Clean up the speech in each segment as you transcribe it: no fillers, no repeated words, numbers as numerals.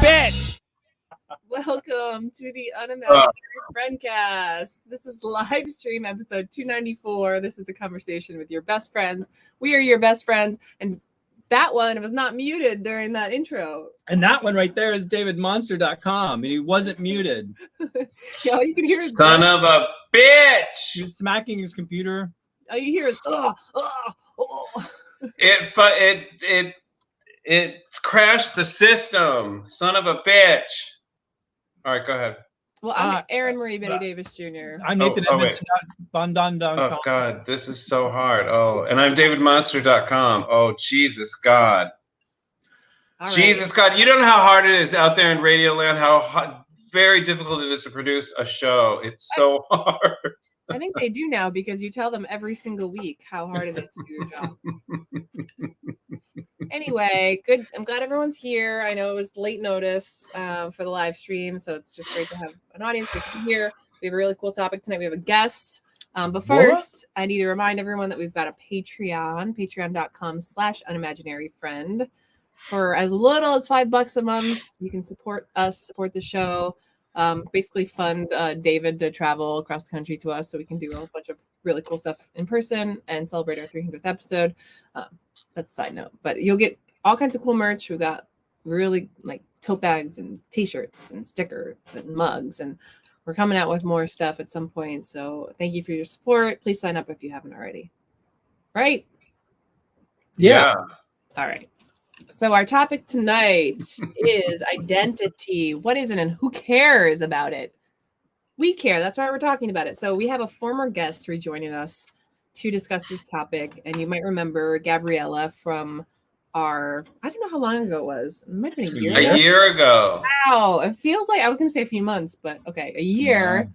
Bitch! Welcome to the Unimaginary Friendcast. This is Livestream episode 294. This is a conversation with your best friends. We are your best friends, and that one was not muted during that intro. And that one right there is davidmonster.com, and he wasn't muted. Yeah, you can hear his Son of a bitch! He's smacking his computer. All you hear is oh. It crashed the system. Son of a bitch. All right, go ahead. Well, I'm Erin Marie Betty Davis Jr. I'm Nathan Edmondson. Oh, God, this is so hard. Oh, and I'm davidmonster.com. Oh, Jesus God. All Jesus right. God. You don't know how hard it is out there in Radio Land, how very difficult it is to produce a show. It's so hard. I think they do now because you tell them every single week how hard it is to do your job. Anyway, good. I'm glad everyone's here. I know it was late notice for the live stream, so it's just great to have an audience. Great to be here. We have a really cool topic tonight. We have a guest. But first, I need to remind everyone that we've got a Patreon, patreon.com/unimaginaryfriend. For as little as $5 a month, you can support us, support the show. Basically fund David to travel across the country to us so we can do a whole bunch of really cool stuff in person and celebrate our 300th episode. That's a side note, but you'll get all kinds of cool merch. We've got really like tote bags and t-shirts and stickers and mugs, and we're coming out with more stuff at some point. So thank you for your support. Please sign up if you haven't already. Right? Yeah. All right. So our topic tonight is identity. What is it and who cares about it? We care. That's why we're talking about it. So we have a former guest rejoining us to discuss this topic. And you might remember Gabriella from our, I don't know how long ago it was. It might have been a year ago. A year ago. Wow. It feels like, I was going to say a few months, but okay, a year.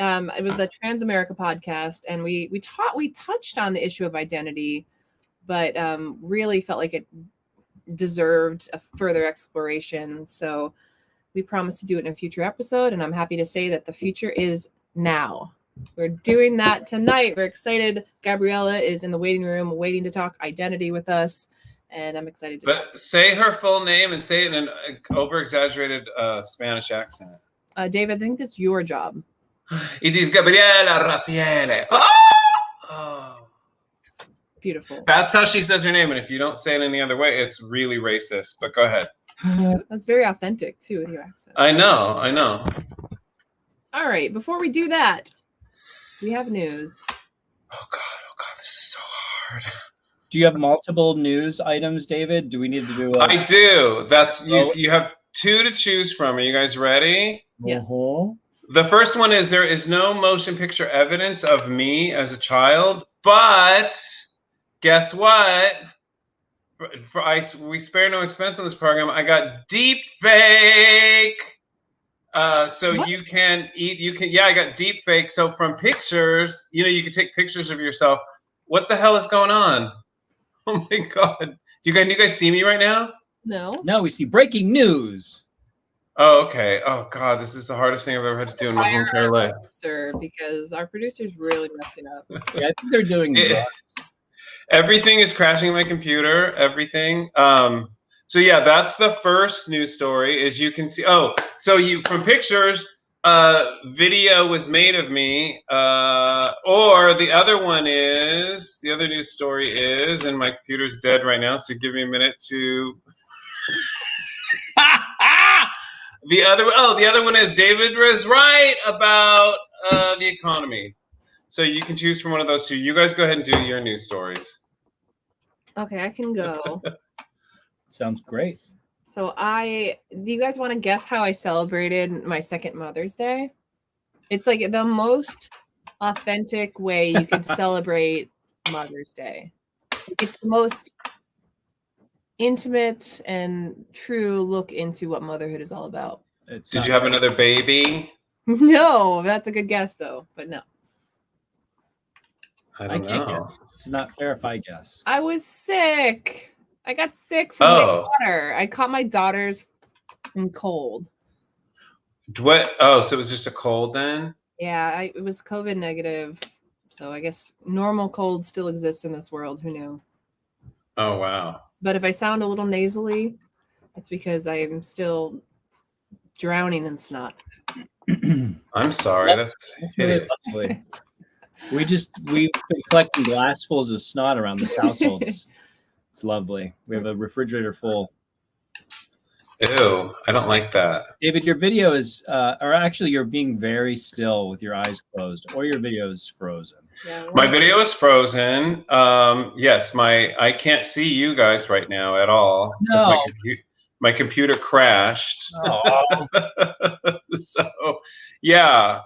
Wow. It was the Trans America podcast. And we touched on the issue of identity, but really felt like it deserved a further exploration. So we promised to do it in a future episode, and I'm happy to say that the future is now. We're doing that tonight. We're excited. Gabriella is in the waiting room waiting to talk identity with us, and I'm excited to talk. Say her full name and say it in an over-exaggerated Spanish accent. David, I think that's your job. It is Gabriela Raffaele. Oh. Beautiful. That's how she says her name, and if you don't say it any other way, it's really racist. But go ahead. That's very authentic too with your accent. I know. All right, before we do that, we have news. Oh God, this is so hard. Do you have multiple news items, David? Do we need to do I do. That's you have two to choose from. Are you guys ready? Yes. The first one is there is no motion picture evidence of me as a child, but guess what? We spare no expense on this program. I got deep fake. So what? I got deep fake. So from pictures, you can take pictures of yourself. What the hell is going on? Oh my God. Do you guys see me right now? No, we see breaking news. Oh, okay. Oh God, this is the hardest thing I've ever had to do in my whole entire life. Because our producer's really messing up. Yeah, I think they're doing drugs. Everything is crashing my computer. Everything. So yeah, that's the first news story. As you can see, from pictures, video was made of me. Or the other news story is, and my computer's dead right now. So give me a minute to. The other one is David was right about the economy. So you can choose from one of those two. You guys go ahead and do your news stories. Okay, I can go. Sounds great. So do you guys want to guess how I celebrated my second Mother's Day? It's like the most authentic way you could celebrate Mother's Day. It's the most intimate and true look into what motherhood is all about. Did you have another baby? No, that's a good guess though, but no. I can't guess. It's not fair if I guess. I was sick. I got sick from my daughter. I caught my daughter's cold. What? Oh, so it was just a cold then? Yeah, it was COVID negative. So I guess normal colds still exist in this world. Who knew? Oh, wow. But if I sound a little nasally, it's because I am still drowning in snot. I'm sorry. That's really lovely. We've been collecting glassfuls of snot around this household. It's lovely. We have a refrigerator full. Ew, I don't like that. David, your video is, or actually you're being very still with your eyes closed, or your video is frozen. Yeah, My video is frozen. Yes, I can't see you guys right now at all because No. my computer crashed. Oh. So, yeah,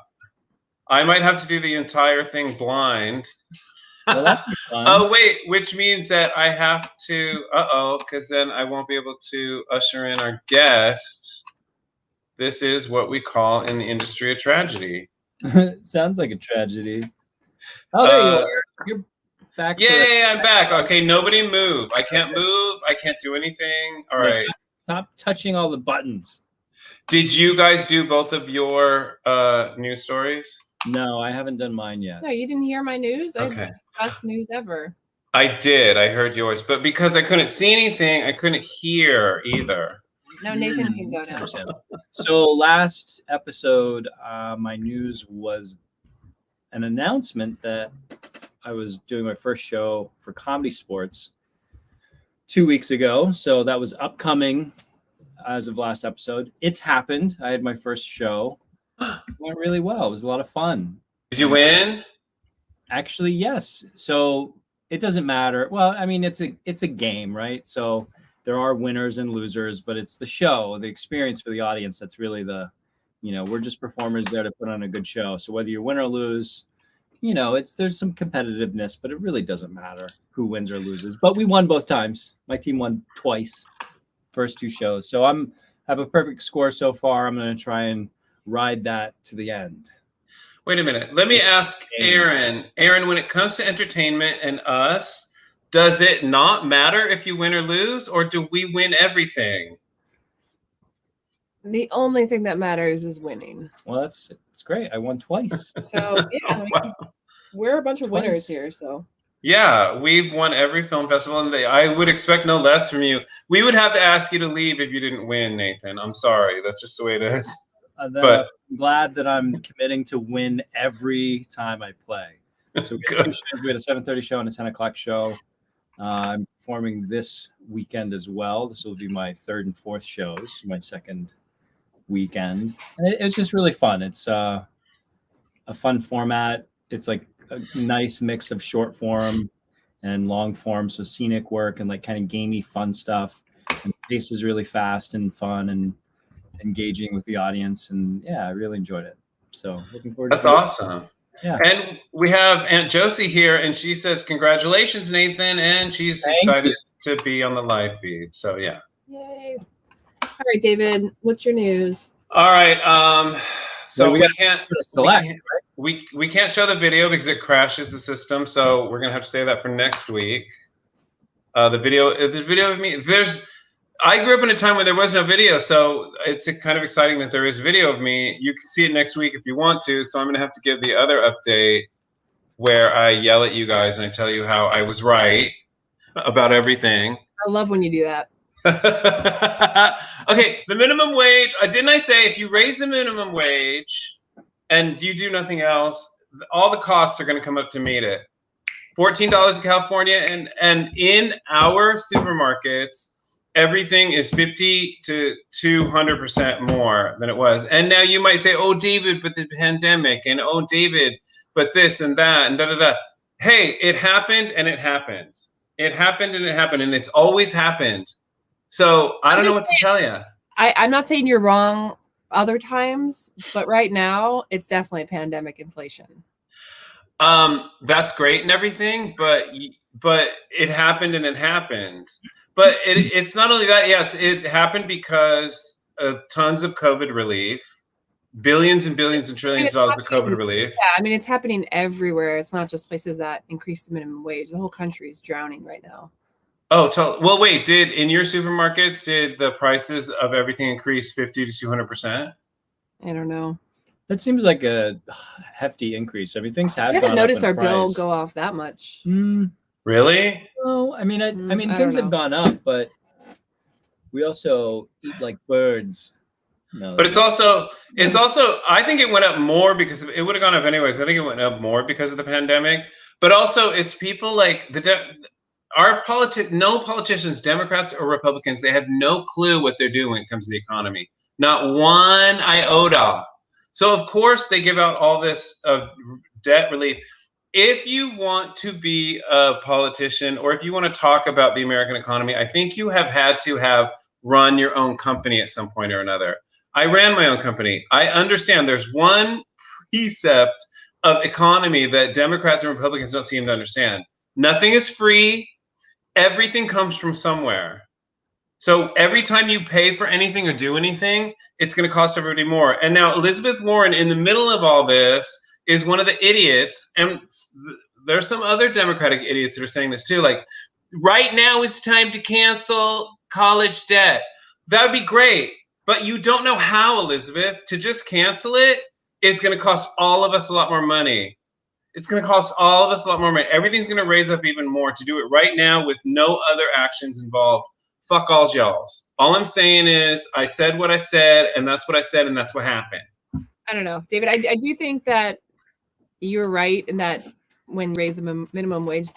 I might have to do the entire thing blind. Well, that'd be fun. Oh, wait, which means that I have to, because then I won't be able to usher in our guest. This is what we call in the industry a tragedy. Sounds like a tragedy. Oh, there you are. You're back. Yeah, I'm back. Okay, nobody move. I can't move. I can't do anything. All right. Stop touching all the buttons. Did you guys do both of your news stories? No, I haven't done mine yet. No, you didn't hear my news? Okay. I had the best news ever. I did. I heard yours. But because I couldn't see anything, I couldn't hear either. Now Nathan can go now. So last episode, my news was an announcement that I was doing my first show for Comedy Sportz 2 weeks ago. So that was upcoming as of last episode. It's happened. I had my first show. It went really well. It was a lot of fun. Did you win? Actually, yes. So it doesn't matter. Well, I mean, it's a game, right? So there are winners and losers, but it's the show, the experience for the audience. That's really we're just performers there to put on a good show. So whether you win or lose, there's some competitiveness, but it really doesn't matter who wins or loses. But we won both times. My team won twice, first 2 shows. So have a perfect score so far. I'm going to try and ride that to the end. Wait a minute. Let me ask Erin. Erin, when it comes to entertainment and us, does it not matter if you win or lose, or do we win everything? The only thing that matters is winning. Well, it's great. I won twice. So yeah, we're a bunch of winners here. So yeah, we've won every film festival, and I would expect no less from you. We would have to ask you to leave if you didn't win, Nathan. I'm sorry. That's just the way it is. But I'm glad that I'm committing to win every time I play. So we got 2 shows. We had a 7:30 show and a 10 o'clock show. I'm performing this weekend as well. This will be my 3rd and 4th shows, my 2nd weekend. And it's just really fun. It's a fun format. It's like a nice mix of short form and long form, so scenic work and like kind of gamey fun stuff. And the pace is really fast and fun and engaging with the audience, and yeah, I really enjoyed it. So looking forward to That's awesome. Yeah. And we have Aunt Josie here, and she says, congratulations, Nathan, and she's excited to be on the live feed. So yeah. Yay. All right, David, what's your news? All right. So we can't select, we can't show the video because it crashes the system. So we're gonna have to save that for next week. The video of me. I grew up in a time when there was no video, so it's kind of exciting that there is video of me. You can see it next week if you want to. So I'm gonna have to give the other update where I yell at you guys and I tell you how I was right about everything. I love when you do that. Okay, the minimum wage. Didn't I say if you raise the minimum wage and you do nothing else, all the costs are going to come up to meet it. $14 in California, and in our supermarkets, everything is 50 to 200% more than it was. And now you might say, "Oh, David, but the pandemic," and "Oh, David, but this and that," and da da da. Hey, it happened and it happened. It happened and it happened, and it's always happened. So I don't know what to tell you. I'm not saying you're wrong other times, but right now it's definitely pandemic inflation. That's great and everything, but it happened and it happened. But it's not only that. Yeah, it happened because of tons of COVID relief, billions and billions and trillions of dollars of COVID relief. Yeah, I mean, it's happening everywhere. It's not just places that increase the minimum wage. The whole country is drowning right now. Oh, well, wait. In your supermarkets, did the prices of everything increase 50 to 200%? I don't know. That seems like a hefty increase. I mean, things have. I haven't noticed our bill go off that much. Really? Oh, I mean, I mean, I things don't have know. gone up, but we also eat like birds. No, But that's it's also, I think it went up more because it would have gone up anyways. I think it went up more because of the pandemic. But also, it's people like no politicians, Democrats or Republicans, they have no clue what they're doing when it comes to the economy. Not one iota. So of course they give out all this debt relief. If you want to be a politician or if you want to talk about the American economy, I think you have had to have run your own company at some point or another. I ran my own company. I understand there's one precept of economy that Democrats and Republicans don't seem to understand. Nothing is free. Everything comes from somewhere. So every time you pay for anything or do anything, it's going to cost everybody more. And now Elizabeth Warren, in the middle of all this, is one of the idiots. And there's some other Democratic idiots that are saying this too. Like, right now it's time to cancel college debt. That would be great. But you don't know how, Elizabeth. To just cancel it is going to cost all of us a lot more money. It's going to cost all of us a lot more money. Everything's going to raise up even more. To do it right now with no other actions involved, fuck all y'alls. All I'm saying is I said what I said, and that's what I said, and that's what happened. I don't know, David. I do think that you're right in that when you raise the minimum wage,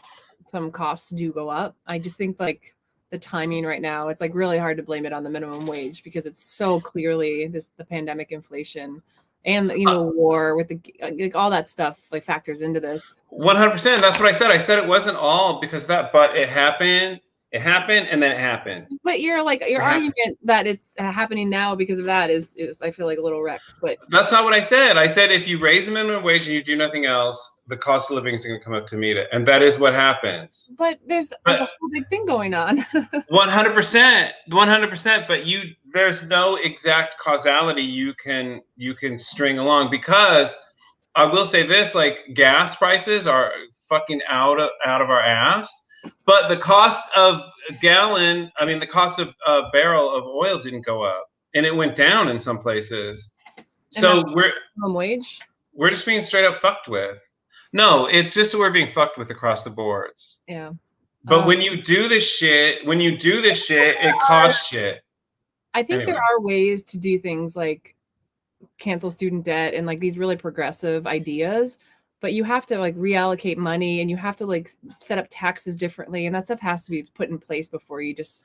some costs do go up. I just think like the timing right now, it's like really hard to blame it on the minimum wage because it's so clearly the pandemic, inflation, and war with the like all that stuff like factors into this. 100%. That's what I said. I said it wasn't all because of that, but it happened. It happened, and then it happened. But your argument that it's happening now because of that is I feel like a little wrecked. But that's not what I said. I said if you raise the minimum wage and you do nothing else, the cost of living is going to come up to meet it, and that is what happens. But there's like a whole big thing going on. 100%, 100%. But there's no exact causality you can string along because I will say this: like gas prices are fucking out of our ass. But the cost of the cost of a barrel of oil didn't go up, and it went down in some places. So we're minimum wage. We're just being straight up fucked with. No, it's just that we're being fucked with across the boards. Yeah. But when you do this shit, it costs shit. I think there are ways to do things like cancel student debt and like these really progressive ideas. But you have to like reallocate money and you have to like set up taxes differently. And that stuff has to be put in place before you just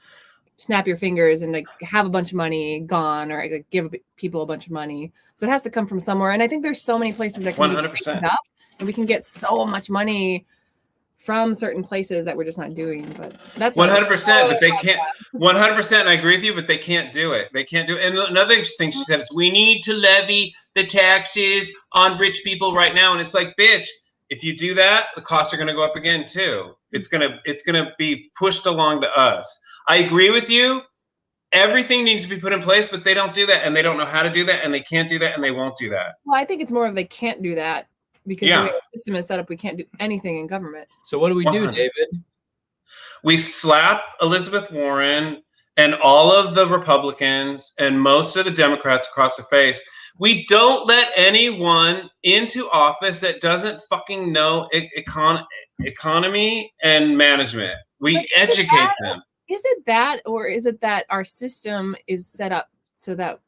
snap your fingers and like have a bunch of money gone or like give people a bunch of money. So it has to come from somewhere. And I think there's so many places that can 100%. be up and we can get so much money from certain places that we're just not doing. But that's 100%. But they can't. 100%. I agree with you, but they can't do it. They can't do it. And another thing she said is we need to levy the taxes on rich people right now. And it's like, bitch, if you do that, the costs are going to go up again too. It's gonna be pushed along to us. I agree with you. Everything needs to be put in place, but they don't do that, and they don't know how to do that, and they can't do that, and they won't do that. Well, I think it's more of they can't do that because the way our system is set up, we can't do anything in government. So what do we do, David? We slap Elizabeth Warren and all of the Republicans and most of the Democrats across the face. We don't let anyone into office that doesn't fucking know economy and management. We educate them. Is it that, or is it that our system is set up so that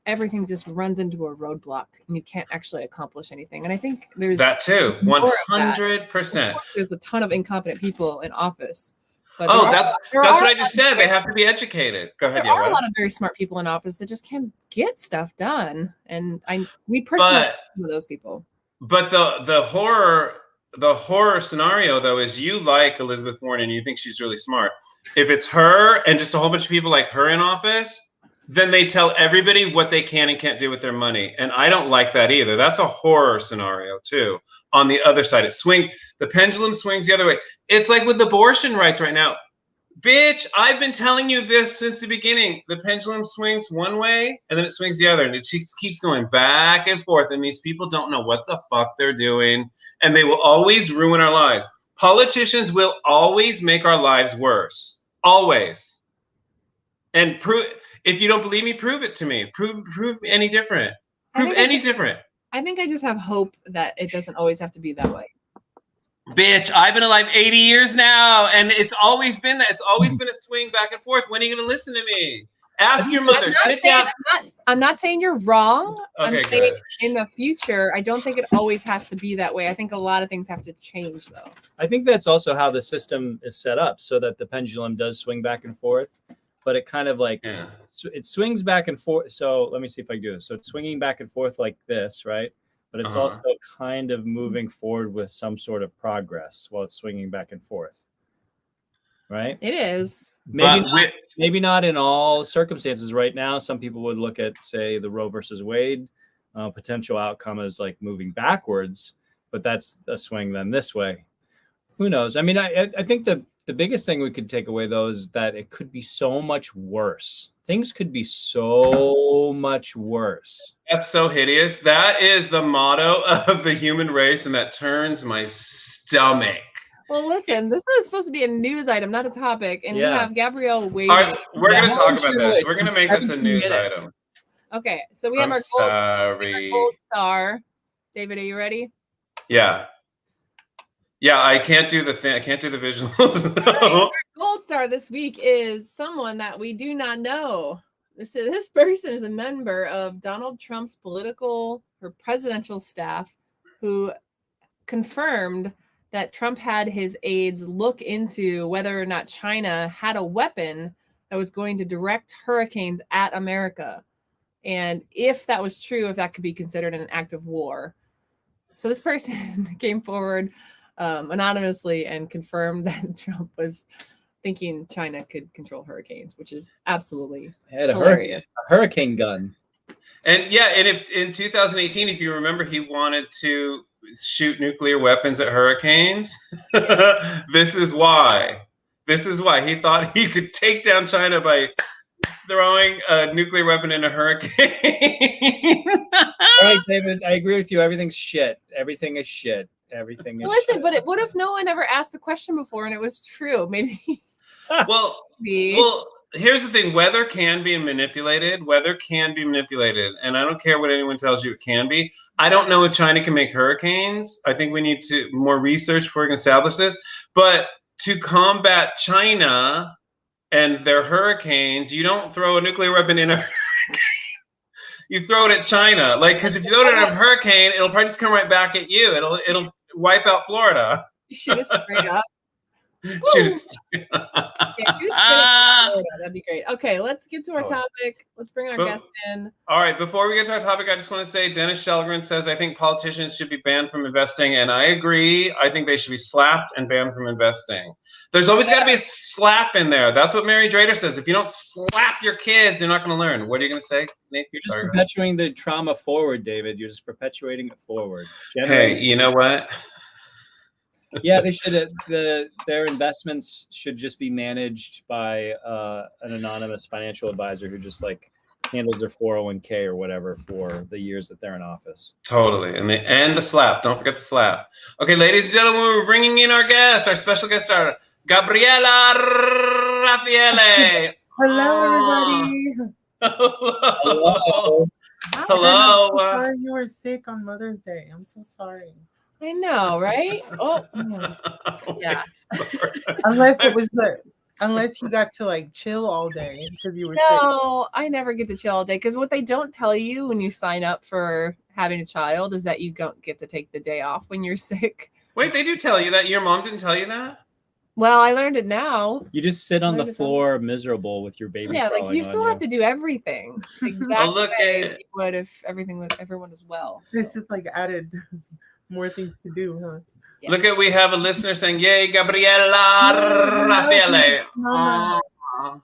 everything just runs into a roadblock and you can't actually accomplish anything? And I think there's that too. 100%. There's a ton of incompetent people in office. But that's what I just said. They have to be educated. Go ahead. There are a lot of very smart people in office that just can't get stuff done, and we personally know some of those people. But the horror scenario though is you like Elizabeth Warren and you think she's really smart. If it's her and just a whole bunch of people like her in office, then they tell everybody what they can and can't do with their money. And I don't like that either. That's a horror scenario too. On the other side, the pendulum swings the other way. It's like with abortion rights right now. Bitch, I've been telling you this since the beginning. The pendulum swings one way and then it swings the other. And it just keeps going back and forth. And these people don't know what the fuck they're doing. And they will always ruin our lives. Politicians will always make our lives worse. Always. And if you don't believe me, prove it to me. Prove any different. Prove any different. I think I just have hope that it doesn't always have to be that way. Bitch, I've been alive 80 years now, and it's always been that. It's always been a swing back and forth. When are you going to listen to me? Ask your mother. Sit down. I'm not saying you're wrong. Okay, I'm saying good. in the future, I don't think it always has to be that way. I think a lot of things have to change, though. I think that's also how the system is set up, so that the pendulum does swing back and forth, but it kind of like it swings back and forth. So let me see if I can do this. So it's swinging back and forth like this, right? But it's also kind of moving forward with some sort of progress while it's swinging back and forth, right? It is. Maybe not in all circumstances right now. Some people would look at, say, the Roe versus Wade potential outcome as like moving backwards, but that's a swing then this way. Who knows? I mean, I think the biggest thing we could take away, though, is that it could be so much worse. Things could be so much worse. That's so hideous. That is the motto of the human race, and that turns my stomach. Well, listen, this is supposed to be a news item, not a topic, and we have Gabrielle waiting. All right, we're going to talk about this. We're going to make this a news item. Okay, so we have our gold star. David, are you ready? Yeah. Yeah, I can't do the thing. I can't do the visuals. No. Right, our gold star this week is someone that we do not know. This person is a member of Donald Trump's presidential staff, who confirmed that Trump had his aides look into whether or not China had a weapon that was going to direct hurricanes at America. And if that was true, if that could be considered an act of war. So this person came forward anonymously and confirmed that Trump was thinking China could control hurricanes, which is absolutely hilarious. A hurricane gun. And if in 2018, if you remember, he wanted to shoot nuclear weapons at hurricanes. This is why. He thought he could take down China by throwing a nuclear weapon in a hurricane. All right, David, I agree with you. Everything's shit. Everything is shit. Everything is Listen, shit. but what if no one ever asked the question before and it was true? Maybe. Well, here's the thing. Weather can be manipulated. And I don't care what anyone tells you it can be. I don't know if China can make hurricanes. I think we need more research before we can establish this. But to combat China and their hurricanes, you don't throw a nuclear weapon in a hurricane. You throw it at China. Because if you throw it in a hurricane, it'll probably just come right back at you. It'll wipe out Florida. You shoot it straight up. Shoot it straight up. That'd be great. Okay, let's get to our topic. Let's bring our guest in. All right, before we get to our topic, I just want to say Dennis Shelgren says, I think politicians should be banned from investing, and I agree. I think they should be slapped and banned from investing. There's always got to be a slap in there. That's what Mary Drader says. If you don't slap your kids, they're not going to learn. What are you going to say, Nate? You're just perpetuating the trauma forward, David. You're just perpetuating it forward. Hey, you know what? Yeah, they should. Their investments should just be managed by an anonymous financial advisor who just handles their 401k or whatever for the years that they're in office. Totally, and the slap. Don't forget the slap. Okay, ladies and gentlemen, we're bringing in our guest, our special guest star, Gabriella Raffaele. Hello, everybody. Hello. Hi, Hello. I'm so sorry you were sick on Mother's Day. I'm so sorry. I know, right? Oh, yeah. Unless you got to chill all day because you were sick. No, I never get to chill all day because what they don't tell you when you sign up for having a child is that you don't get to take the day off when you're sick. Wait, they do tell you that? Your mom didn't tell you that? Well, I learned it now. You just sit on the floor miserable with your baby. Yeah, you still have to do everything exactly the way you would if everyone was well. It's just added more things to do, huh? Yes. Look we have a listener saying, yay, Gabriella Raffaele.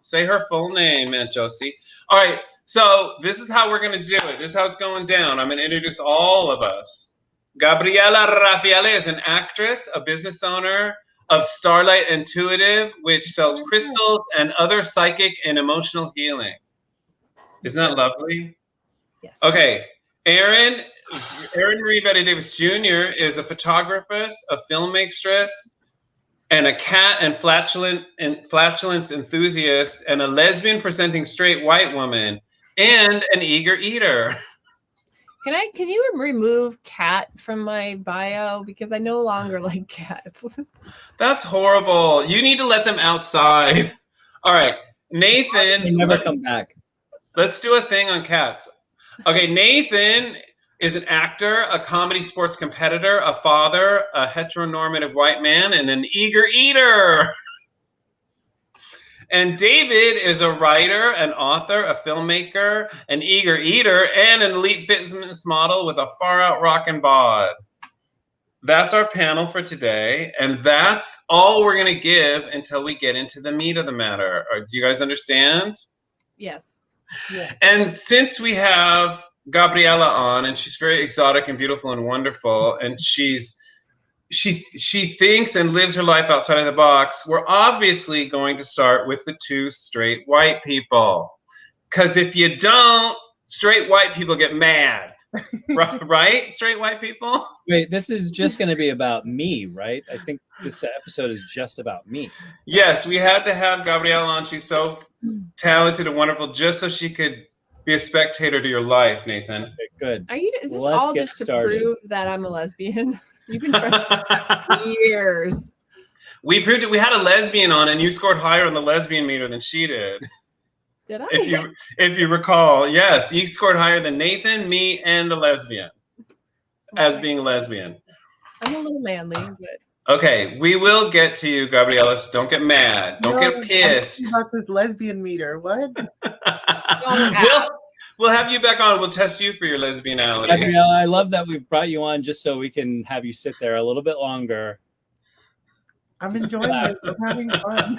Say her full name, Aunt Josie. All right, so this is how we're going to do it. This is how it's going down. I'm going to introduce all of us. Gabriella Raffaele is an actress, a business owner of Starlight Intuitive, which sells crystals and other psychic and emotional healing. Isn't that lovely? Yes. Okay, Erin Marie Betty Davis Jr. is a photographer, a filmmaker, and a cat and flatulence enthusiast, and a lesbian presenting straight white woman, and an eager eater. Can you remove cat from my bio because I no longer like cats? That's horrible. You need to let them outside. All right, They Nathan. never come back. Let's do a thing on cats. Okay, Nathan is an actor, a comedy sports competitor, a father, a heteronormative white man, and an eager eater. And David is a writer, an author, a filmmaker, an eager eater, and an elite fitness model with a far-out rockin' bod. That's our panel for today, and that's all we're going to give until we get into the meat of the matter. Do you guys understand? Yes. Yeah. And since we have Gabriella on, and she's very exotic and beautiful and wonderful, and she thinks and lives her life outside of the box, we're obviously going to start with the two straight white people. Because if you don't, straight white people get mad. Right? Straight white people? Wait, this is just going to be about me, right? I think this episode is just about me. Yes, we had to have Gabriella on. She's so talented and wonderful, just so she could be a spectator to your life, Nathan. Okay, good. Is this Let's all get just to started. prove that I'm a lesbian? You've been trying for years. We proved it. We had a lesbian on, and you scored higher on the lesbian meter than she did. Did I? If you recall, yes, you scored higher than Nathan, me, and the lesbian as being a lesbian. I'm a little manly, but okay, we will get to you, Gabriella. Don't get mad. Don't get pissed. I'm about this lesbian meter. What? We'll have you back on. We'll test you for your lesbianality. Gabriella, I love that we've brought you on just so we can have you sit there a little bit longer. I'm enjoying it. I'm having fun.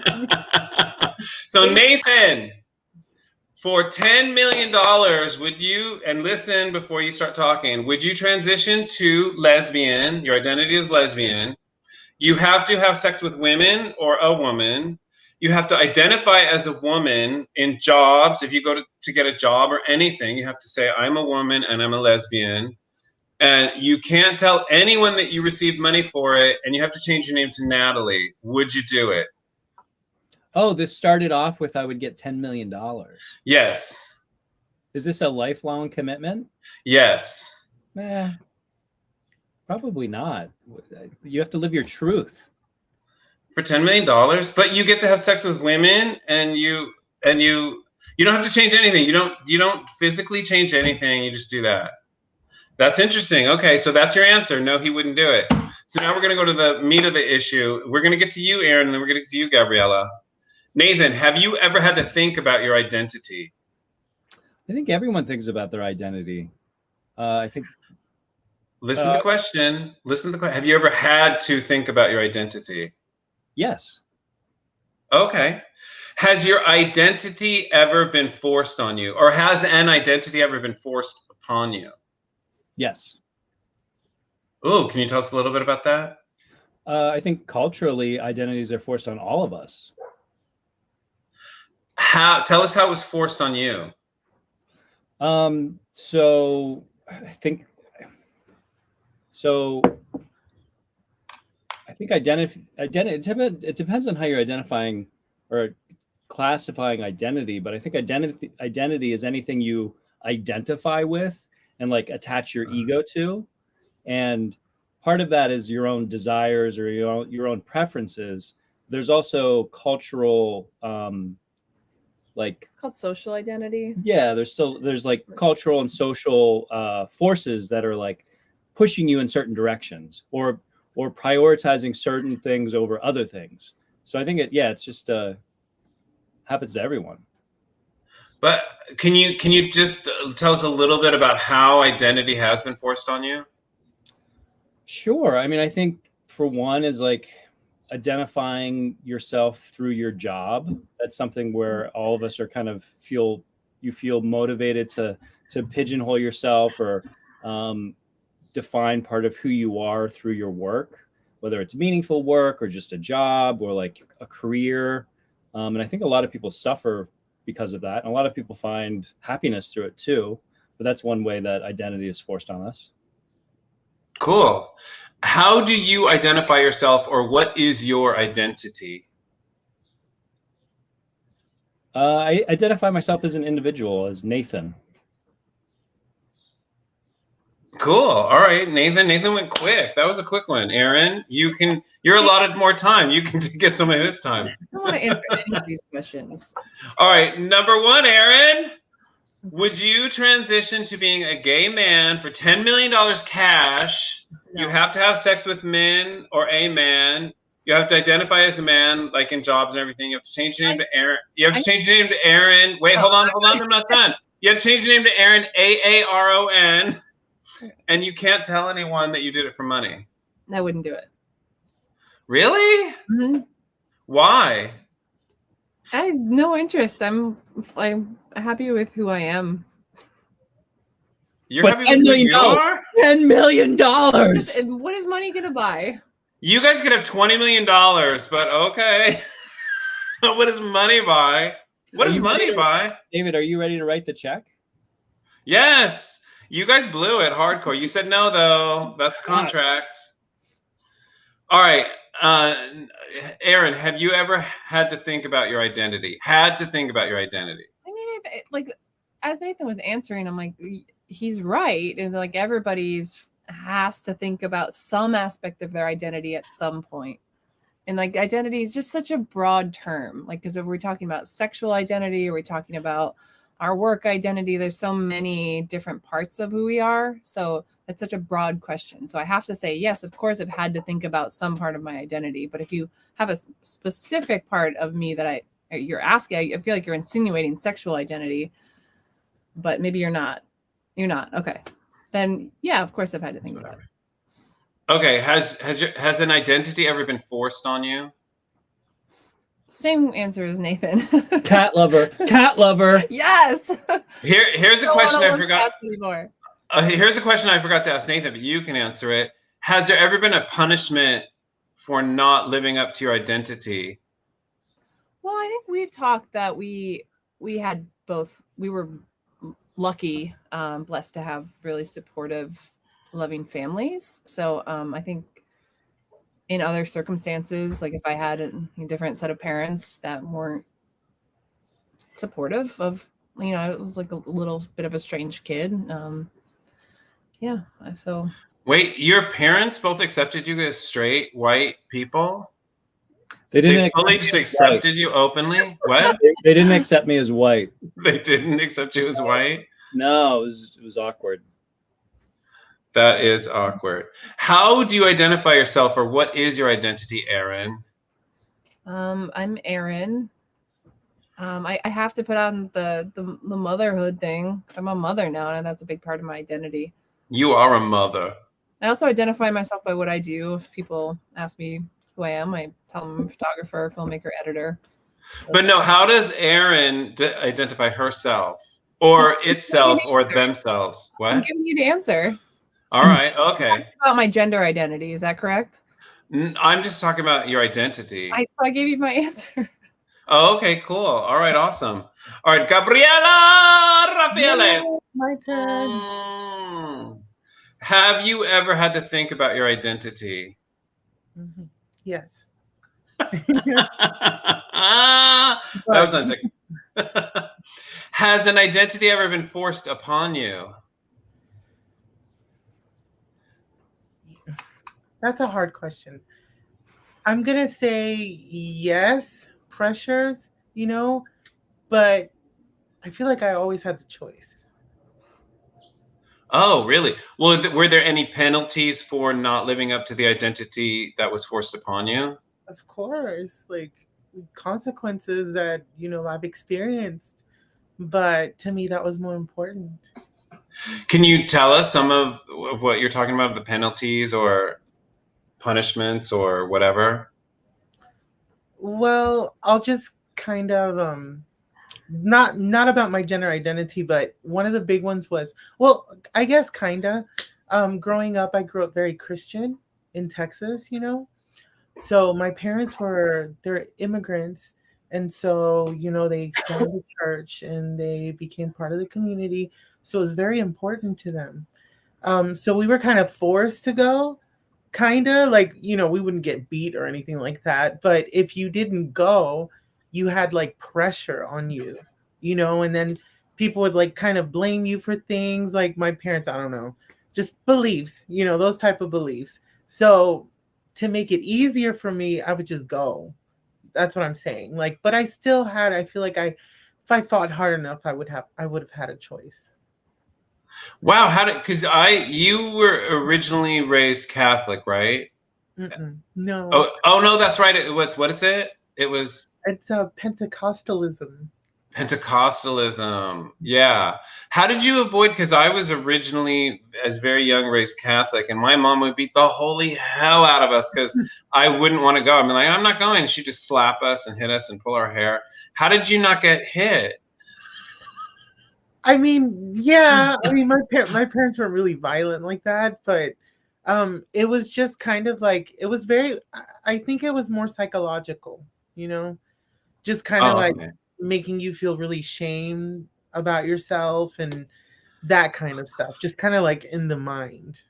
So Nathan, for $10 million, would you, and listen before you start talking, would you transition to lesbian? Your identity is lesbian. You have to have sex with women or a woman. You have to identify as a woman in jobs. If you go to get a job or anything, you have to say, I'm a woman and I'm a lesbian. And you can't tell anyone that you received money for it, and you have to change your name to Natalie. Would you do it? Oh, this started off with I would get $10 million. Yes. Is this a lifelong commitment? Yes. Probably not. You have to live your truth. For $10 million, but you get to have sex with women, and you don't have to change anything. You don't physically change anything. You just do that. That's interesting. Okay, so that's your answer. No, he wouldn't do it. So now we're going to go to the meat of the issue. We're going to get to you, Erin, and then we're going to get to you, Gabriella. Nathan, have you ever had to think about your identity? I think everyone thinks about their identity. I think. Listen to the question. Listen to the question. Have you ever had to think about your identity? Yes. Okay. Has your identity ever been forced on you, or has an identity ever been forced upon you? Yes. Oh, can you tell us a little bit about that? I think culturally, identities are forced on all of us. Tell us how it was forced on you. So I think identity. It depends on how you're identifying or classifying identity, but I think identity is anything you identify with and like attach your ego to, and part of that is your own desires or your own preferences. There's also cultural it's called social identity. Yeah, there's like cultural and social forces that are like pushing you in certain directions or prioritizing certain things over other things. So I think it's just happens to everyone. But can you just tell us a little bit about how identity has been forced on you? Sure. I mean, I think for one is like identifying yourself through your job. That's something where all of us are kind of feel motivated to pigeonhole yourself or define part of who you are through your work, whether it's meaningful work or just a job or like a career. And I think a lot of people suffer because of that. And a lot of people find happiness through it too. But that's one way that identity is forced on us. Cool. How do you identify yourself, or what is your identity? I identify myself as an individual, as Nathan. Cool. All right, Nathan. Nathan went quick. That was a quick one. Erin, you're allotted more time. You can get some of his time. I don't want to answer any of these questions. All right, number 1, Erin. Would you transition to being a gay man for $10 million cash? No. You have to have sex with men or a man. You have to identify as a man, like in jobs and everything. You have to change your name to Erin. You have to change your name to Erin. Wait, hold on. I'm not done. You have to change your name to Erin, Aaron. And you can't tell anyone that you did it for money. I wouldn't do it. Really? Mm-hmm. Why? I have no interest. I'm happy with who I am. You're But happy $10 with who million. you are? $10 million. What is money gonna buy? You guys could have $20 million, but okay. What does money buy? What does money buy? David, are you ready to write the check? Yes. You guys blew it hardcore. You said no, though. That's contract. All right. Erin, have you ever had to think about your identity? I mean, like, as Nathan was answering, I'm like, he's right. And like everybody's has to think about some aspect of their identity at some point. And like identity is just such a broad term. Like, because if we're talking about sexual identity, or we're talking about our work identity, there's so many different parts of who we are. So that's such a broad question. So I have to say, yes, of course, I've had to think about some part of my identity. But if you have a specific part of me that you're asking, I feel like you're insinuating sexual identity, but maybe you're not. You're not. Okay. Then yeah, of course I've had to think about it. Okay. Has an identity ever been forced on you? Same answer as Nathan. Cat lover. Yes. Here's a question I forgot. Anymore. Here's a question I forgot to ask Nathan, but you can answer it. Has there ever been a punishment for not living up to your identity? Well, I think we've talked that we had both. We were lucky, blessed to have really supportive, loving families. So I think in other circumstances, like if I had a different set of parents that weren't supportive of, I was like a little bit of a strange kid. Yeah. So. Wait, your parents both accepted you as straight white people? They fully just accepted you openly? What? They didn't accept me as white. They didn't accept you as white? No, it was awkward. That is awkward. How do you identify yourself, or what is your identity, Erin? I'm Erin. I have to put on the motherhood thing. I'm a mother now, and that's a big part of my identity. You are a mother. I also identify myself by what I do. If people ask me who I am, I tell them I'm a photographer, filmmaker, editor. But no, how does Erin identify herself, or itself, or themselves? What? I'm giving you the answer. All right. Okay. About my gender identity, is that correct? I'm just talking about your identity. I gave you my answer. Oh, okay, cool. All right, awesome. All right, Gabriela Raffaele. My turn. Have you ever had to think about your identity? Mm-hmm. Yes. That was nice. Has an identity ever been forced upon you? That's a hard question. I'm going to say yes, pressures, but I feel like I always had the choice. Oh, really? Well, were there any penalties for not living up to the identity that was forced upon you? Of course, like consequences that, I've experienced. But to me, that was more important. Can you tell us some of what you're talking about, the penalties or punishments or whatever? Well, I'll just kind of not about my gender identity, but one of the big ones was, well, I guess kind of growing up, I grew up very Christian in Texas, so my parents they're immigrants, and so they found a church and they became part of the community, so it was very important to them. So we were kind of forced to go. Kind of like, we wouldn't get beat or anything like that. But if you didn't go, you had like pressure on you, and then people would like kind of blame you for things. Like my parents, I don't know, just beliefs, those type of beliefs. So to make it easier for me, I would just go. That's what I'm saying. Like, but I feel like if I fought hard enough, I would have had a choice. Wow, because you were originally raised Catholic, right? No. Oh no, that's right. What is it? It's Pentecostalism. Pentecostalism. Yeah. How did you avoid? Because I was originally, as very young, raised Catholic, and my mom would beat the holy hell out of us because I wouldn't want to go. I'd be like, I'm not going. She'd just slap us and hit us and pull our hair. How did you not get hit? I mean, yeah. I mean, my parents weren't really violent like that, but it was just kind of like, it was very, I think it was more psychological, just kind of Okay. making you feel really shame about yourself and that kind of stuff, just kind of like in the mind.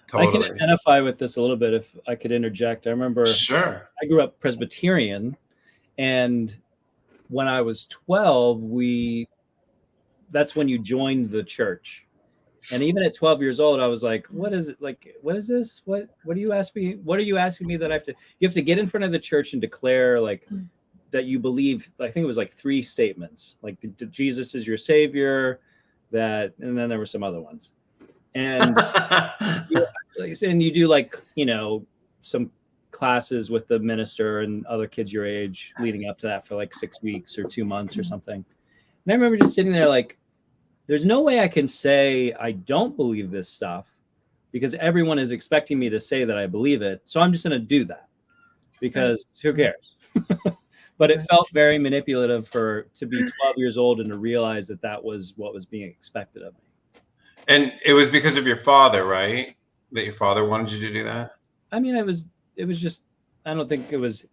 Totally. I can identify with this a little bit if I could interject. I remember I grew up Presbyterian, and when I was 12, that's when you joined the church. And even at 12 years old, I was like, what is it? Like, what is this? What do you ask me? What are you asking me that you have to get in front of the church and declare like that you believe, I think it was like 3 statements, like Jesus is your savior, and then there were some other ones. And you do like, some classes with the minister and other kids your age leading up to that for like 6 weeks or 2 months or something. And I remember just sitting there like, there's no way I can say I don't believe this stuff because everyone is expecting me to say that I believe it. So I'm just going to do that because who cares? But it felt very manipulative to be 12 years old and to realize that was what was being expected of me. And it was because of your father, right? That your father wanted you to do that? I mean, it was just, I don't think it was,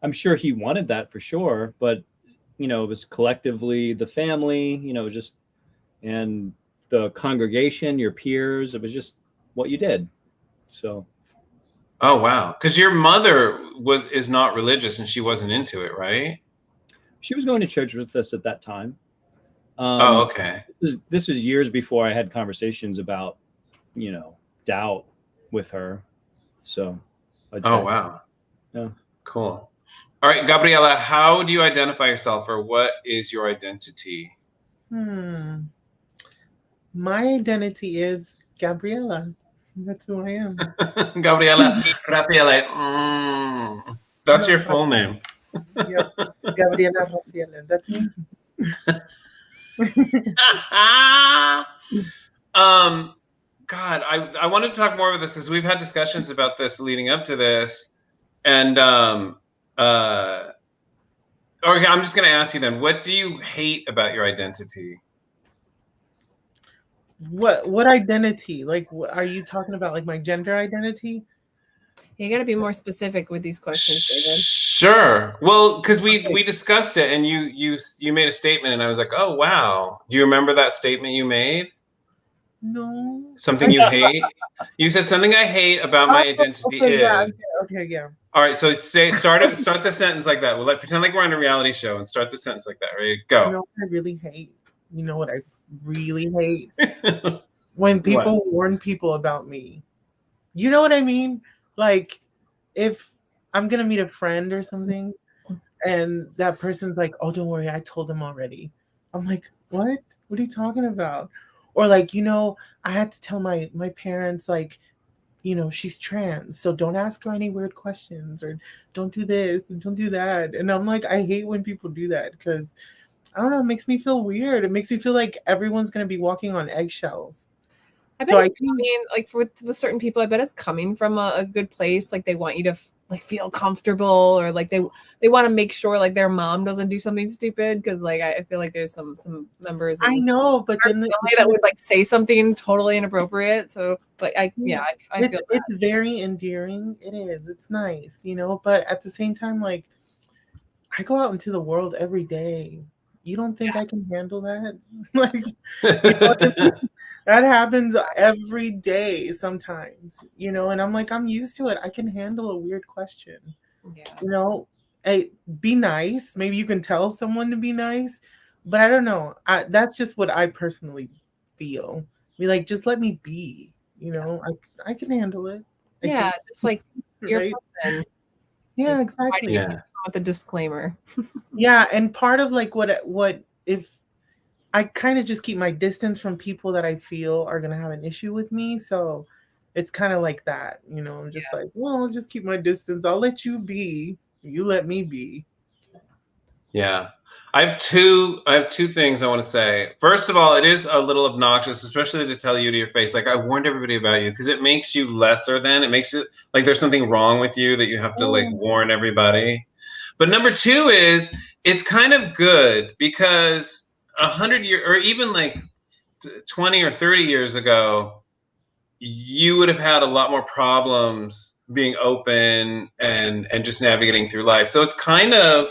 I'm sure he wanted that for sure, but it was collectively the family, just, and the congregation, your peers, it was just what you did. So. Oh, wow. Because your mother is not religious and she wasn't into it, right? She was going to church with us at that time. Okay. This was years before I had conversations about, doubt with her. So. I'd say. Wow. Yeah. Cool. All right, Gabriela, how do you identify yourself, or what is your identity? My identity is Gabriela. That's who I am. Gabriela Rafaela. That's your full name. Yep. Gabriela Rafaela. That's me. God, I wanted to talk more about this because we've had discussions about this leading up to this. And okay, I'm just going to ask you then, what do you hate about your identity? What identity? Like, are you talking about like my gender identity? You got to be more specific with these questions, David. Sure. Well, because we discussed it, and you made a statement, and I was like, oh wow. Do you remember that statement you made? No. Something you hate? You said something I hate about my identity is. Yeah. Okay, yeah. All right, so start the sentence like that. We'll pretend like we're on a reality show and start the sentence like that. Ready? Go. You know what I really hate? You know what I really hate? When people warn people about me. You know what I mean? Like, if I'm gonna meet a friend or something, and that person's like, "Oh, don't worry, I told them already." I'm like, "What? What are you talking about?" Or like, I had to tell my parents, like, she's trans, so don't ask her any weird questions, or don't do this and don't do that. And I'm like, I hate when people do that because I don't know, it makes me feel weird. It makes me feel like everyone's gonna be walking on eggshells. I bet it's coming, like with certain people, I bet it's coming from a good place. Like they want you to like feel comfortable, or like they want to make sure like their mom doesn't do something stupid. Because like I feel like there's some members. I know, but then that would like say something totally inappropriate. So, but I feel it's very endearing. It is. It's nice, But at the same time, like I go out into the world every day. You don't think I can handle that? Like, that happens every day sometimes, and I'm like, I'm used to it. I can handle a weird question. Yeah. Hey, be nice. Maybe you can tell someone to be nice, but I don't know. That's just what I personally feel. Be like, just let me be. You know, I can handle it. I Yeah, think, just like your right? person. Yeah, Why do exactly. you Yeah. come with a disclaimer? Yeah, and part of like what if I kind of just keep my distance from people that I feel are gonna have an issue with me. So it's kind of like that, you know. I'm just like, well, I'll just keep my distance. I'll let you be. You let me be. Yeah. I have two things I want to say. First of all, it is a little obnoxious, especially to tell you to your face. Like, I warned everybody about you because it makes you lesser than. It makes it like there's something wrong with you that you have to like warn everybody. But number two is it's kind of good because 100 years or even like 20 or 30 years ago, you would have had a lot more problems being open and just navigating through life. So it's kind of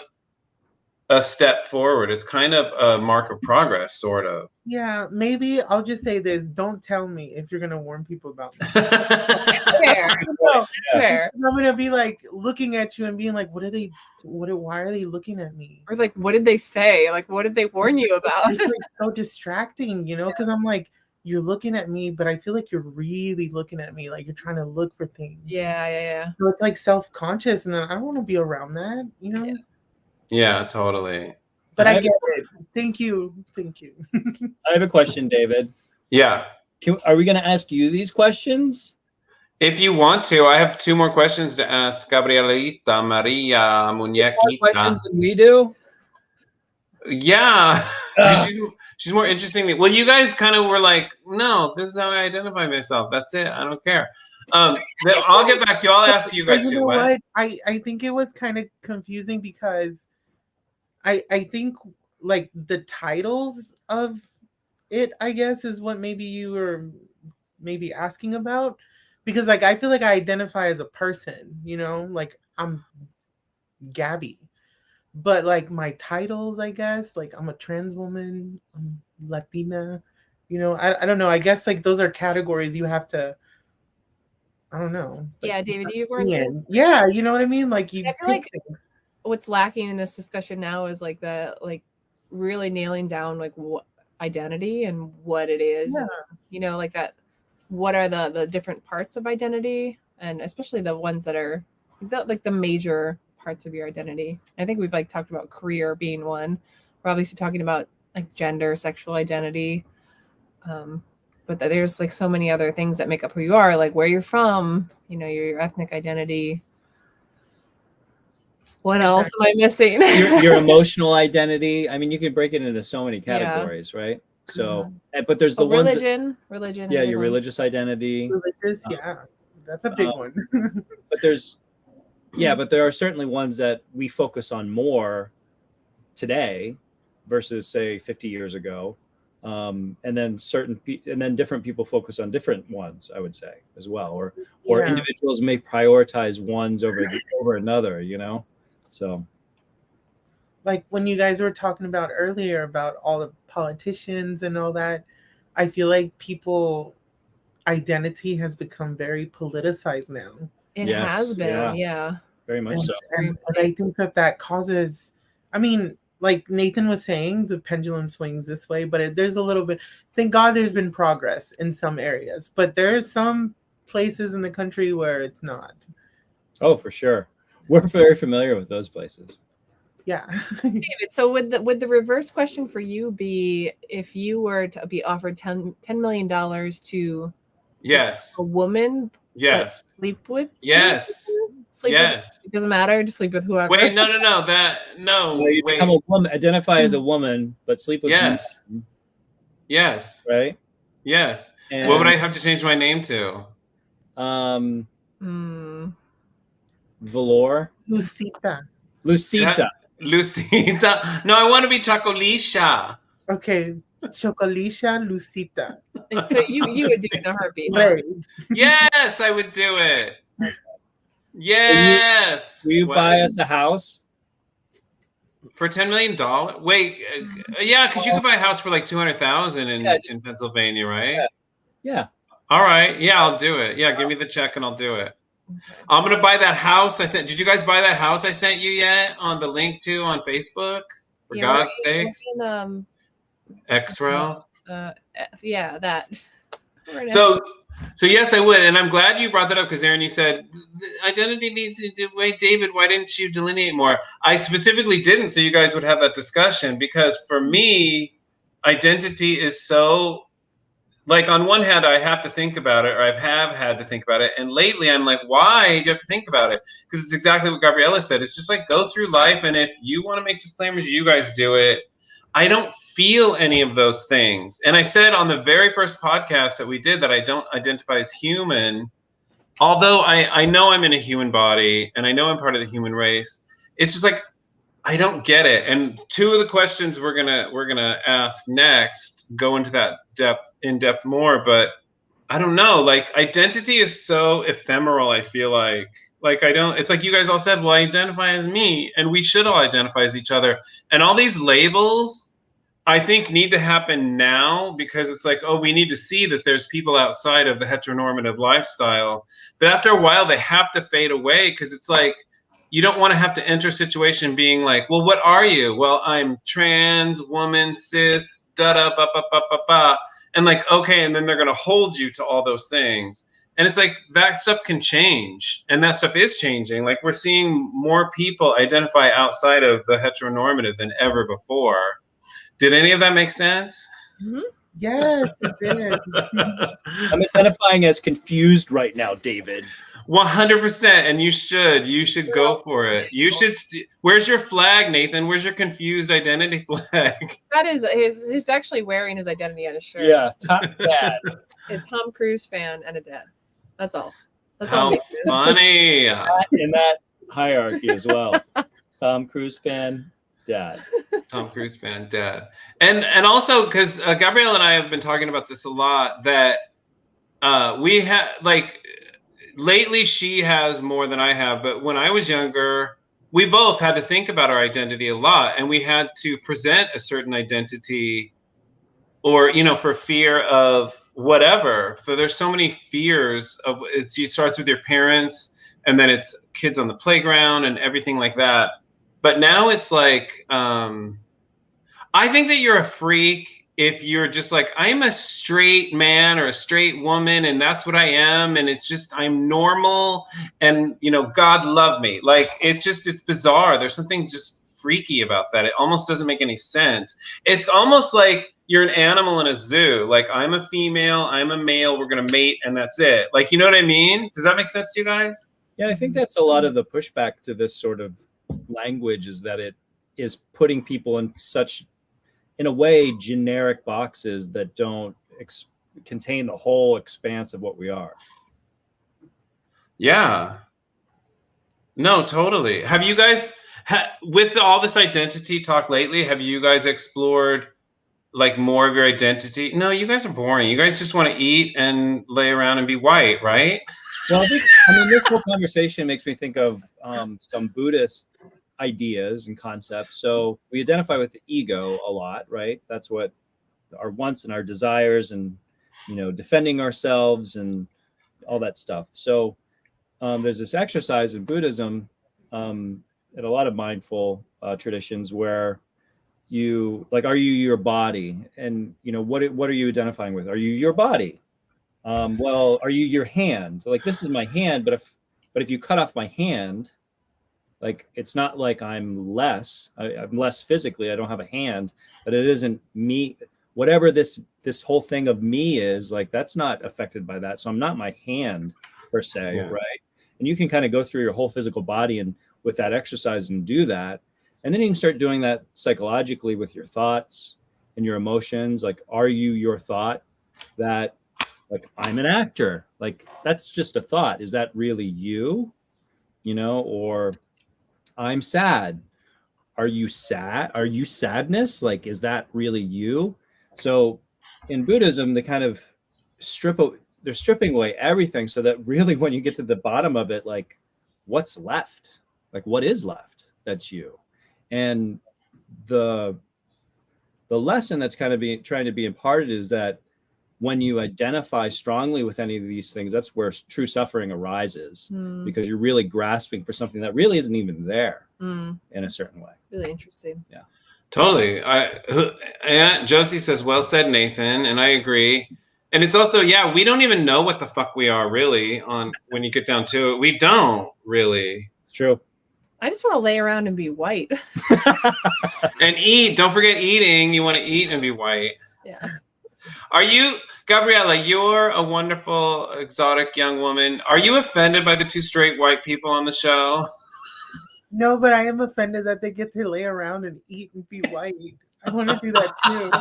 a step forward. It's kind of a mark of progress, sort of. Yeah, maybe I'll just say this. Don't tell me if you're gonna warn people about me. Fair. No, That's fair. I'm gonna be like looking at you and being like, why are they looking at me? Or like, what did they say? Like, what did they warn you about? It's like so distracting, you know, because I'm like, you're looking at me, but I feel like you're really looking at me, like you're trying to look for things. Yeah. So it's like self-conscious, and then I don't want to be around that, you know. Yeah, totally. But I get it. Thank you. I have a question, David. Yeah. Are we going to ask you these questions? If you want to, I have two more questions to ask Gabrielita Maria Muñequita. More questions than we do? Yeah. She's more interesting than, well, you guys kind of were like, no, this is how I identify myself. That's it. I don't care. I'll get back to you. I'll ask you guys You too. know What? I think it was kind of confusing because I think like the titles of it, I guess, is what maybe you were maybe asking about, because like I feel like I identify as a person, you know, like I'm Gabby, but like my titles, I guess, like I'm a trans woman, I'm Latina, you know. I don't know, I guess like those are categories you have to, I don't know, like, Yeah, David, you were yeah, you know what I mean, like you I feel like things. What's lacking in this discussion now is like really nailing down like what identity and what it is. Yeah. And, you know, like that, what are the different parts of identity, and especially the ones that are like the major parts of your identity. I think we've like talked about career being one. We're obviously talking about like gender, sexual identity. But there's like so many other things that make up who you are, like where you're from, you know, your ethnic identity. What else am I missing? Your emotional identity. I mean, you can break it into so many categories, right? So, but there's the ones religion. Yeah, your religious identity. Religious, yeah, that's a big one. But but there are certainly ones that we focus on more today versus say 50 years ago. And then different people focus on different ones, I would say, as well, or individuals may prioritize ones over another, you know. So like when you guys were talking about earlier about all the politicians and all that, I feel like people identity has become very politicized now. It has been, yeah. Very much so. And I think that causes, I mean, like Nathan was saying, the pendulum swings this way, but there's a little bit, thank God there's been progress in some areas, but there's some places in the country where it's not. Oh, for sure. We're very familiar with those places. Yeah. David, so would the reverse question for you be if you were to be offered $10 million to Yes. a woman sleep with yes it doesn't matter, just sleep with whoever. Wait, no you become a woman, identify as a woman, but sleep with yes right. And what would I have to change my name to? Valor. Lucita. No, I want to be Chocolisha. Okay, Chocolisha Lucita. And so you would do it in a heartbeat. Right. Yes, I would do it. Yes. Will you buy us a house for $10 million? Wait, yeah, because you could buy a house for like $200,000 in Pennsylvania, right? Yeah. All right. Yeah, I'll do it. Yeah, give me the check and I'll do it. Okay. I'm gonna buy that house I sent. Did you guys buy that house I sent you yet on the link to on Facebook? For God's sakes. In, X-Rail. Yeah, that. So So yes, I would, and I'm glad you brought that up because Erin, you said identity needs to. Wait, David, why didn't you delineate more? I specifically didn't, so you guys would have that discussion. Because for me, identity is so like on one hand, I have to think about it, or I have had to think about it, and lately I'm like, why do you have to think about it? Because it's exactly what Gabriella said. It's just like go through life, and if you want to make disclaimers, you guys do it. I don't feel any of those things. And I said on the very first podcast that we did that I don't identify as human, although I know I'm in a human body and I know I'm part of the human race. It's just like, I don't get it. And two of the questions we're gonna ask next go into that in depth more, but I don't know. Like identity is so ephemeral, I feel like. Like I don't, it's like you guys all said, well, I identify as me, and we should all identify as each other. And all these labels, I think, need to happen now because it's like, oh, we need to see that there's people outside of the heteronormative lifestyle. But after a while, they have to fade away because it's like, you don't want to have to enter a situation being like, well, what are you? Well, I'm trans, woman, cis, da-da, ba-ba-ba-ba-ba. And like, okay, and then they're going to hold you to all those things. And it's like that stuff can change, and that stuff is changing. Like we're seeing more people identify outside of the heteronormative than ever before. Did any of that make sense? Mm-hmm. Yes, it did. I'm identifying as confused right now, David. 100%, and you should go for it. You should. Where's your flag, Nathan? Where's your confused identity flag? That is he's actually wearing his identity on his shirt. Yeah, dad. A Tom Cruise fan and a dad. That's all. That's How all. funny! In that hierarchy as well. Tom Cruise fan, dad. Tom Cruise fan, dad, and also because Gabrielle and I have been talking about this a lot. That we have like lately she has more than I have, but when I was younger, we both had to think about our identity a lot, and we had to present a certain identity, or for fear of whatever. So there's so many fears of it starts with your parents, and then it's kids on the playground and everything like that. But now it's like, I think that you're a freak if you're just like, I'm a straight man or a straight woman, and that's what I am, and it's just I'm normal, and God love me. Like it's bizarre. There's something just freaky about that. It almost doesn't make any sense. It's almost like you're an animal in a zoo. Like I'm a female, I'm a male, we're gonna mate, and that's it. Like, you know what I mean? Does that make sense to you guys? Yeah, I think that's a lot of the pushback to this sort of language, is that it is putting people in a way, generic boxes that don't contain the whole expanse of what we are. Yeah. No, totally. Have you guys, with all this identity talk lately, have you guys explored like more of your identity? No, you guys are boring. You guys just want to eat and lay around and be white, right? Well, this whole conversation makes me think of some Buddhist ideas and concepts. So we identify with the ego a lot, right? That's what our wants and our desires, and defending ourselves and all that stuff. So there's this exercise in Buddhism and a lot of mindful traditions where you like, are you your body? And what are you identifying with? Are you your body? Well, are you your hand? Like, this is my hand, but if you cut off my hand, like, it's not like I'm less physically, I don't have a hand, but it isn't me. Whatever this whole thing of me is, like, that's not affected by that. So I'm not my hand per se, right? And you can kind of go through your whole physical body and with that exercise and do that. And then you can start doing that psychologically with your thoughts and your emotions. Like, are you your thought that, like, I'm an actor? Like, that's just a thought. Is that really you? Or I'm sad. Are you sad? Are you sadness? Like, is that really you? So in Buddhism, they kind of they're stripping away everything, so that really when you get to the bottom of it, like, what's left? Like, what is left? That's you. And the lesson that's kind of trying to be imparted is that when you identify strongly with any of these things, that's where true suffering arises, because you're really grasping for something that really isn't even there in a certain way. Really interesting. Yeah, totally. Aunt Josie says, well said, Nathan. And I agree. And it's also, yeah, we don't even know what the fuck we are really on when you get down to it. We don't really. It's true. I just want to lay around and be white. And eat. Don't forget eating. You want to eat and be white. Yeah. Are you, Gabriella, you're a wonderful, exotic young woman. Are you offended by the two straight white people on the show? No, but I am offended that they get to lay around and eat and be white. I want to do that too.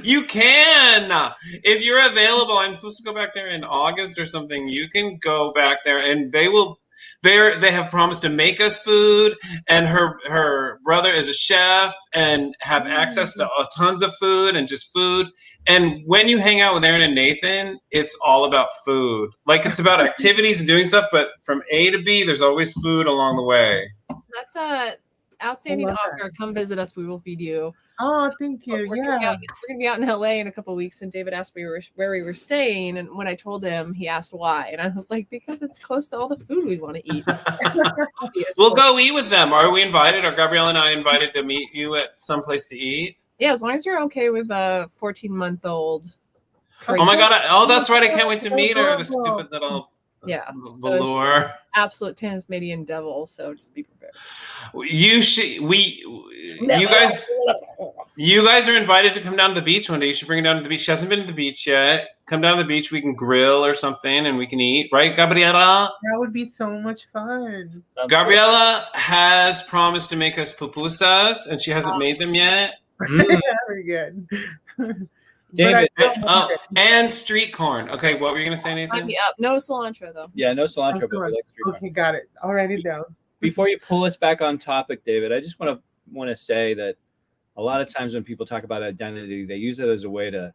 You can. If you're available, I'm supposed to go back there in August or something. You can go back there and they have promised to make us food, and her brother is a chef and have access to tons of food and just food. And when you hang out with Erin and Nathan, it's all about food. Like, it's about activities and doing stuff, but from A to B, there's always food along the way. That's a outstanding offer. Come visit us. We will feed you. Oh, thank you. We're gonna be out in LA in a couple of weeks, and David asked me where we were staying, and when I told him, he asked why, and I was like, because it's close to all the food we want to eat. We'll go eat with them. Are we invited? Are Gabrielle and I invited to meet you at some place to eat? Yeah, as long as you're okay with a 14-month-old. Oh my god! That's right. I can't wait to meet her. The stupid little velour. Absolute Tasmanian devil. So just be prepared. You guys are invited to come down to the beach one day. You should bring her down to the beach. She hasn't been to the beach yet. Come down to the beach. We can grill or something, and we can eat. Right, Gabriella? That would be so much fun. Gabriella has promised to make us pupusas, and she hasn't made them yet. Very good. David, and street corn. Okay, what were you gonna say, Nathan? No cilantro though. Yeah, no cilantro. But we like street corn. Okay, got it. I'll write it down. Before you pull us back on topic, David, I just want to say that a lot of times when people talk about identity, they use it as a way to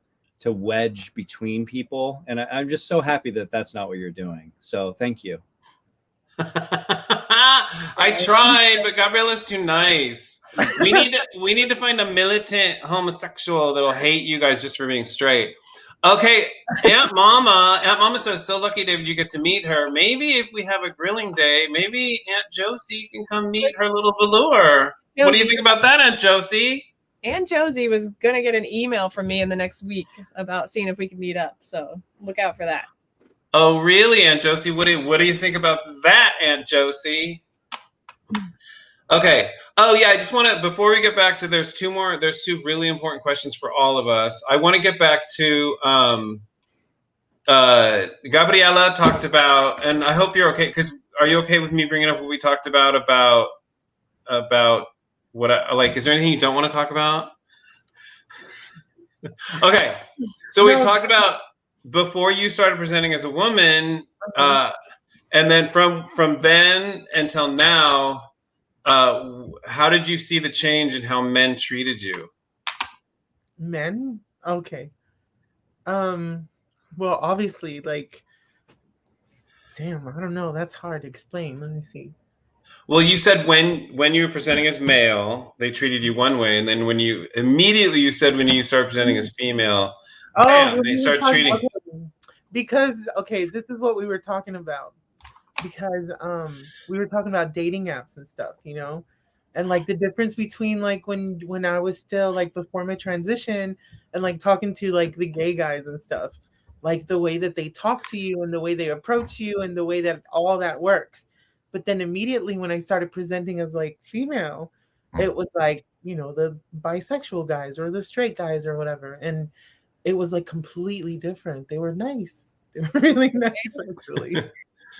wedge between people, and I'm just so happy that that's not what you're doing. So thank you. I tried, but Gabriella's too nice. We need to find a militant homosexual that'll hate you guys just for being straight. Okay, Aunt Mama says, so lucky, David, you get to meet her. Maybe if we have a grilling day, maybe Aunt Josie can come meet her little velour. What do you think about that, Aunt Josie? Aunt Josie was gonna get an email from me in the next week about seeing if we could meet up. So look out for that. Oh, really, Aunt Josie? What do you think about that, Aunt Josie? Okay. Oh, yeah, I just want to, before we get back to, there's two really important questions for all of us. I want to get back to, Gabriella talked about, and I hope you're okay, because are you okay with me bringing up what we talked about what, is there anything you don't want to talk about? Okay. So we talked about, before you started presenting as a woman, and then from then until now, how did you see the change in how men treated you? Men? Okay. Well, obviously, damn, I don't know. That's hard to explain. Let me see. Well, you said when you were presenting as male, they treated you one way, and then when you said when you started presenting as female, they started treating. Because this is what we were talking about. Because we were talking about dating apps and stuff, and the difference between when I was still before my transition and talking to the gay guys and stuff, the way that they talk to you and the way they approach you and the way that all that works. But then immediately when I started presenting as female, it was the bisexual guys or the straight guys or whatever, and it was completely different. They were nice. They were really nice, actually.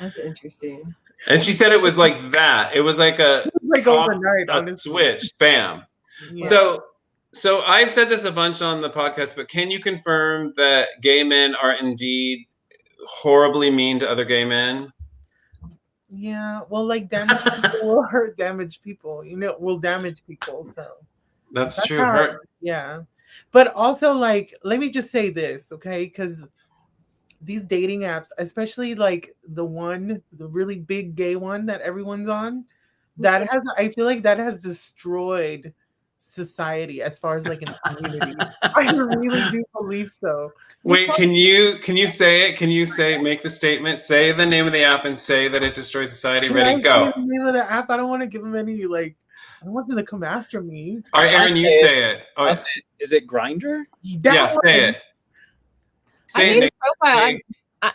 That's interesting. And she said it was like that. It was like overnight, a switch. Bam. Yeah. So I've said this a bunch on the podcast, but can you confirm that gay men are indeed horribly mean to other gay men? Yeah. Well, damaged people will hurt damaged people. Will damage people. So that's true. Yeah. But also, let me just say this, okay? Because these dating apps, especially the really big gay one that everyone's on, I feel like that has destroyed society as far as in the community. I really do believe so. Wait, can you say it? Can you make the statement, say the name of the app and say that it destroyed society? Ready, go. The name of the app. I don't want to give them any I don't want them to come after me. All right, Erin, you say it. Is it Grindr? Yeah, say it. Say I it, made a profile. Nick.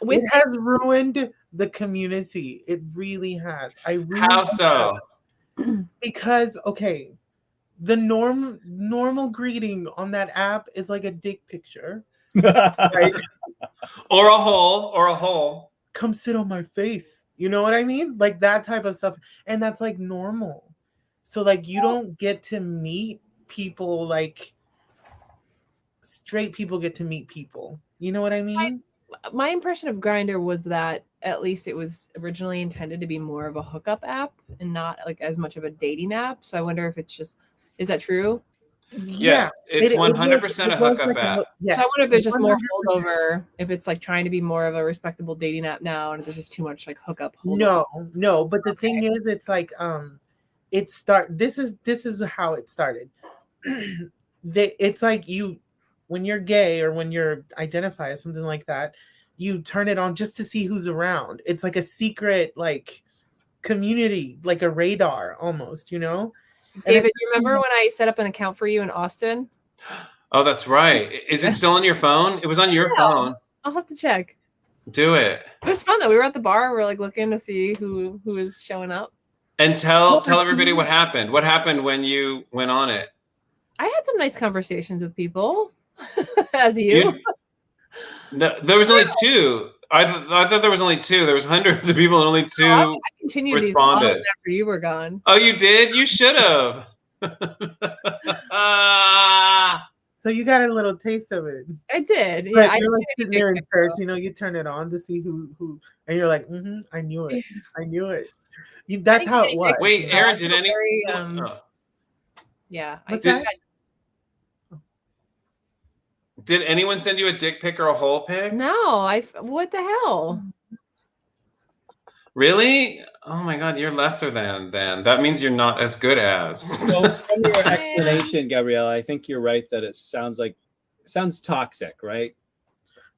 With It has ruined the community. It really has. I really How so? because okay, the normal greeting on that app is like a dick picture. Right? Or a hole. Come sit on my face. You know what I mean? Like that type of stuff. And that's like normal. So like you don't get to meet people like straight people get to meet people. You know what I mean? my impression of Grindr was that at least it was originally intended to be more of a hookup app and not like as much of a dating app. So I wonder if it's just, is that true? Yeah, it's 100% a hookup app. Yes, So I wonder if there's just more 100%. holdover, if it's like trying to be more of a respectable dating app now, and if there's just too much like hookup No, holdover. no. But the thing is, it's like this is how it started. It's like you when you're gay or when you're identify as something like that, you turn it on just to see who's around. It's like a secret like community, like a radar almost, you know? David, you remember when I set up an account for you in Austin? Oh, that's right. Is it still on your phone? It was on your phone. I'll have to check. Do it. It was fun though. We were at the bar. We were like looking to see who was showing up. And tell everybody what happened. What happened when you went on it? I had some nice conversations with people. As you. No, there was only two. I thought there was only two. There was hundreds of people and only two I continued responded. these after you were gone. Oh, you did? You should have. So you got a little taste of it. I did. But Yeah, you're like sitting there in church, you know, you turn it on to see who, and you're like, I knew it. I knew it. That's how it was. Wait, Erin, did any? Yeah. Did anyone send you a dick pic or a hole pic? No, what the hell? Really? Oh my God, you're lesser than. That means you're not as good as. So from your explanation, Gabriella, I think you're right that it sounds toxic, right?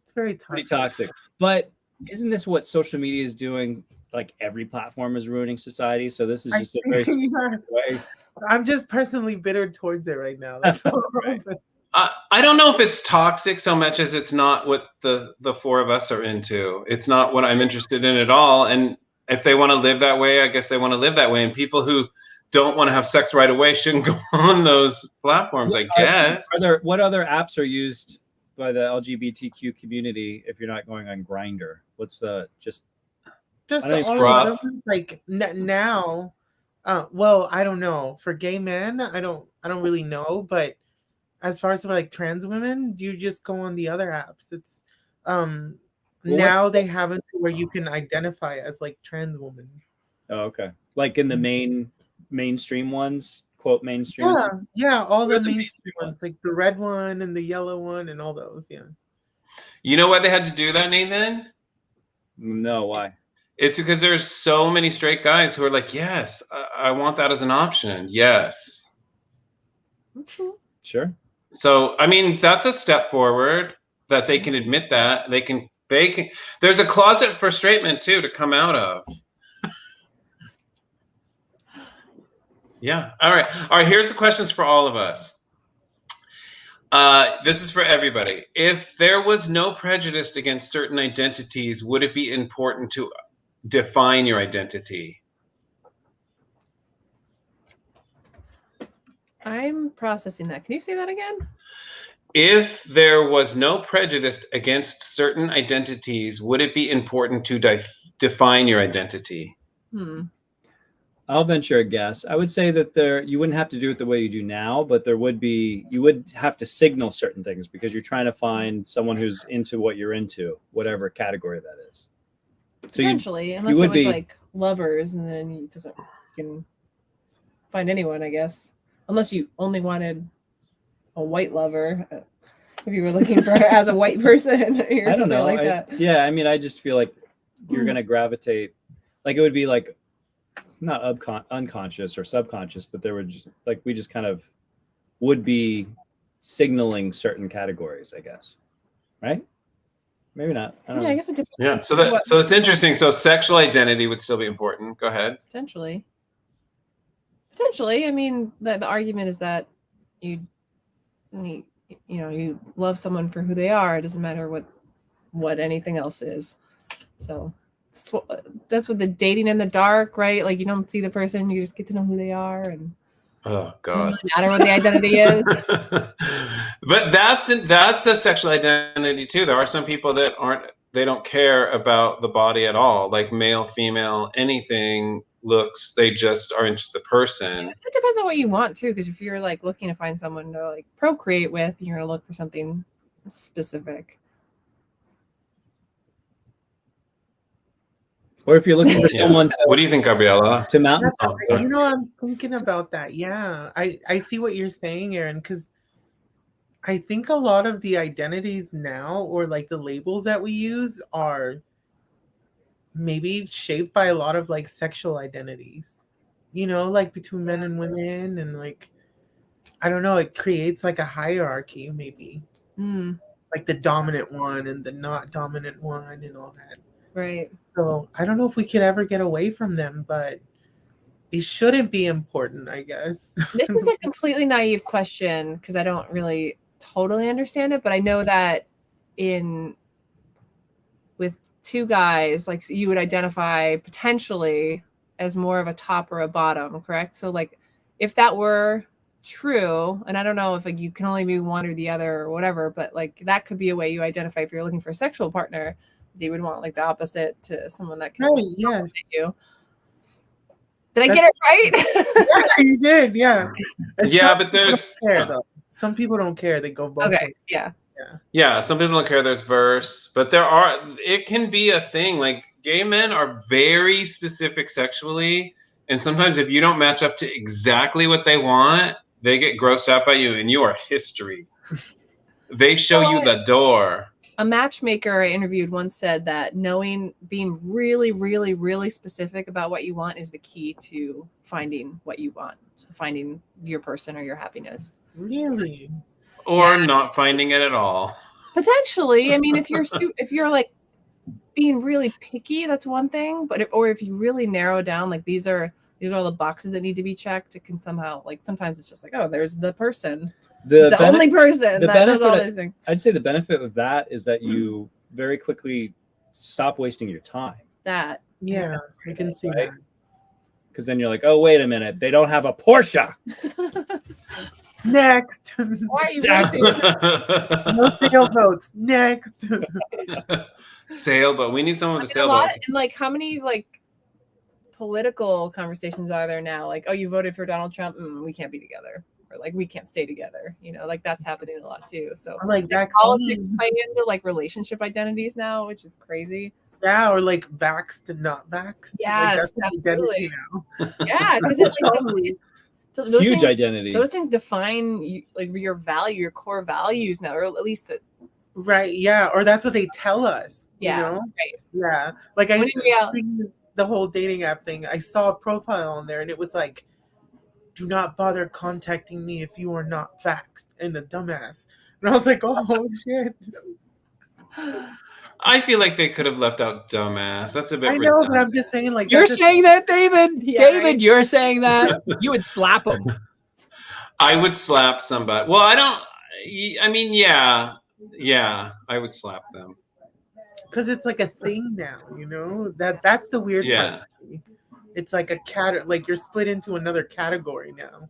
It's very toxic. Pretty toxic. But isn't this what social media is doing? Like every platform is ruining society. So this is just a very specific way. I'm just personally bitter towards it right now. That's all right. I don't know if it's toxic so much as it's not what the four of us are into. It's not what I'm interested in at all. And if they want to live that way, I guess they want to live that way. And people who don't want to have sex right away shouldn't go on those platforms, I guess. What other apps are used by the LGBTQ community if you're not going on Grindr? What's the just rough. Like now? Well, I don't know. For gay men, I don't really know, but as far as like trans women, you just go on the other apps. It's now they have it to where you can identify as like trans woman. Oh, okay. Like in the mainstream ones, quote mainstream. Yeah, all the mainstream ones, like the red one and the yellow one and all those. Yeah. You know why they had to do that, Nathan? No, why? It's because there's so many straight guys who are like, yes, I want that as an option. Yes. Sure. So, I mean, that's a step forward that they can admit that they can, there's a closet for straight men too, to come out of. Yeah. All right. Here's the questions for all of us. This is for everybody. If there was no prejudice against certain identities, would it be important to define your identity? I'm processing that. Can you say that again? If there was no prejudice against certain identities, would it be important to define your identity? I'll venture a guess. I would say that you wouldn't have to do it the way you do now, but you would have to signal certain things because you're trying to find someone who's into what you're into, whatever category that is. So potentially, unless it was like lovers, and then you can find anyone, I guess. Unless you only wanted a white lover, if you were looking for as a white person or something like that. Yeah, I mean, I just feel like you're gonna gravitate. Like it would be like not unconscious or subconscious, but there would just like we just kind of would be signaling certain categories, I guess. Right? Maybe not. I don't know. I guess it depends. Yeah. So it's interesting. So sexual identity would still be important. Go ahead. Potentially. I mean, the argument is that you love someone for who they are. It doesn't matter what what anything else is. So that's what the dating in the dark, right? Like you don't see the person, you just get to know who they are, and Oh it doesn't God. really matter what the identity is. But that's a sexual identity too. There are some people that they don't care about the body at all, like male, female, anything looks. They just are into the person. It depends on what you want too, because if you're like looking to find someone to like procreate with, you're gonna look for something specific. Or if you're looking for someone to, what do you think, Gabriella? to mount? You know, I'm thinking about that. Yeah, I see what you're saying, Erin, because I think a lot of the identities now, or like the labels that we use, are maybe shaped by a lot of like sexual identities, you know, like between men and women, and like, I don't know, it creates like a hierarchy, maybe. Like the dominant one and the not dominant one and all that. Right. So I don't know if we could ever get away from them, but it shouldn't be important, I guess. This is a completely naive question because I don't really totally understand it, but I know that with two guys, like you would identify potentially as more of a top or a bottom, correct? So like if that were true, and I don't know if like you can only be one or the other or whatever, but like that could be a way you identify if you're looking for a sexual partner. You would want like the opposite to someone that can yes. you. Did I get it right? Yeah, you did. Yeah. And yeah, but there's some people don't care. They go both okay. ways. Yeah. Yeah, some people don't care. There's verse, but it can be a thing. Like gay men are very specific sexually, and sometimes if you don't match up to exactly what they want, they get grossed out by you, and you are history. They show you the door. A matchmaker I interviewed once said that being really, really, really specific about what you want is the key to finding what you want, finding your person or your happiness. Really? Or not finding it at all. Potentially. I mean, if you're like being really picky, that's one thing. But if you really narrow down, like these are the boxes that need to be checked, it can somehow, like sometimes it's just like, oh, there's the person. The only person that does all these things. I'd say the benefit of that is that you very quickly stop wasting your time. Yeah, I can see that. Because then you're like, oh, wait a minute, they don't have a Porsche. Next. Why are you no sailboats. Next. Sailboat. We need someone with a sailboat. And like, how many like political conversations are there now? Like, oh, you voted for Donald Trump. We can't be together. Or like we can't stay together, you know, like that's happening a lot too. So like politics play into like relationship identities now, which is crazy. Yeah, or like vaxxed and not vaxxed. Yes, like, absolutely. Now. Yeah, because it like so huge identity. Those things define like your value, your core values now, or at least right. Yeah, or that's what they tell us. Yeah, you know? right. Yeah, like the whole dating app thing. I saw a profile on there, and it was like, do not bother contacting me if you are not vaxxed, and a dumbass. And I was like, oh shit. I feel like they could have left out dumbass. That's a bit. I know, redundant. But I'm just saying, like, you're saying that, David. Yeah, David, right? You're saying that. You would slap him. I would slap somebody. Well, I don't. I mean, yeah, I would slap them. Because it's like a thing now, you know. That's the weird part. It's like like you're split into another category now.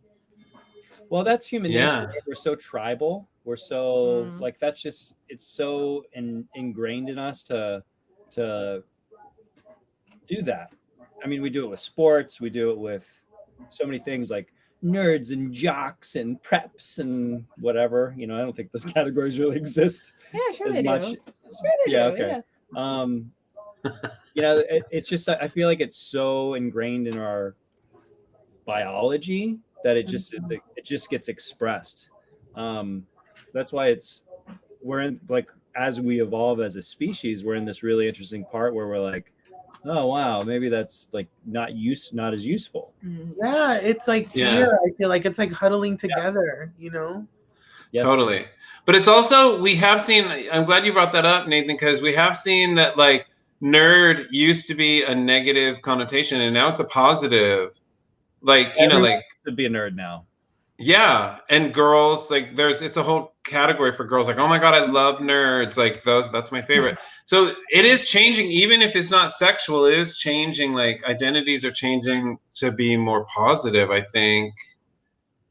Well, that's human nature. We're so tribal. We're so like that's just it's so ingrained in us to do that. I mean, we do it with sports. We do it with so many things like nerds and jocks and preps and whatever. You know, I don't think those categories really exist. Yeah, sure as they much. do. Sure they do. Okay. Yeah. You know, it's just I feel like it's so ingrained in our biology that it just gets expressed. That's why we're in, like, as we evolve as a species, we're in this really interesting part where we're like, oh wow, maybe that's like not as useful. Yeah, it's like fear. I feel like it's like huddling together, you know. Yes. Totally. But it's also, we have seen, I'm glad you brought that up, Nathan, because we have seen that like nerd used to be a negative connotation and now it's a positive. Like, you know, like to be a nerd now. Yeah. And girls, like it's a whole category for girls. Like, oh my God, I love nerds. Like that's my favorite. So it is changing, even if it's not sexual, it is changing. Like identities are changing to be more positive, I think.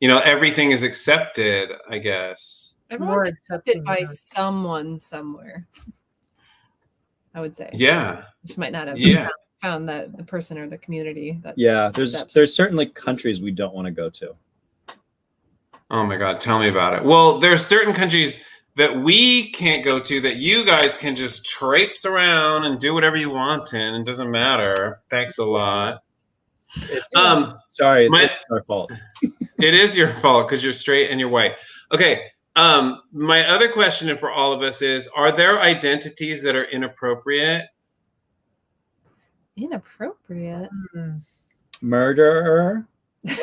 You know, everything is accepted, I guess. Everyone's More accepted accepting, by yeah. someone somewhere, I would say. Yeah. Just might not have Yeah. found that the person or the community that Yeah, accepts. there's certainly countries we don't want to go to. Oh my God, tell me about it. Well, there's certain countries that we can't go to that you guys can just traipse around and do whatever you want in. It doesn't matter. Thanks a lot. Sorry, my- it's our fault. It is your fault because you're straight and you're white. Okay. My other question for all of us is, are there identities that are inappropriate? Inappropriate. Murderer. We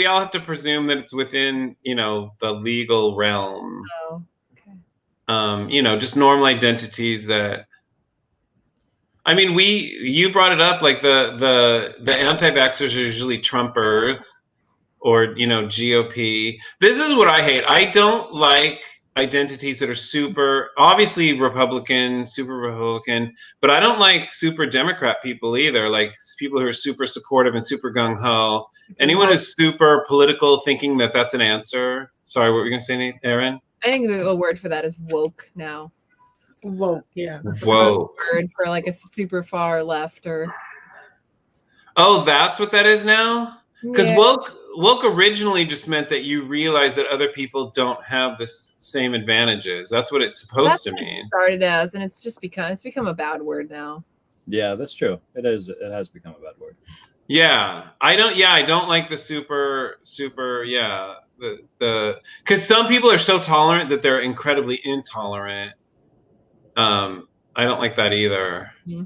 all have to presume that it's within, you know, the legal realm. Oh, okay. You know, just normal identities that, I mean, you brought it up, like the anti-vaxxers are usually Trumpers or, you know, GOP. This is what I hate. I don't like identities that are super, obviously Republican, super Republican, but I don't like super Democrat people either. Like people who are super supportive and super gung-ho. Anyone who's super political thinking that that's an answer. Sorry, what were you going to say, Erin? I think the word for that is woke now. Woke, yeah. Woke. Word for like a super far left or. Oh, that's what that is now? Because Yeah. woke originally just meant that you realize that other people don't have the same advantages. That's what it's supposed to mean. It started as, and it's become a bad word now. Yeah, that's true. It is. It has become a bad word. Yeah, I don't like the super. Yeah, the because some people are so tolerant that they're incredibly intolerant. I don't like that either. Mm-hmm.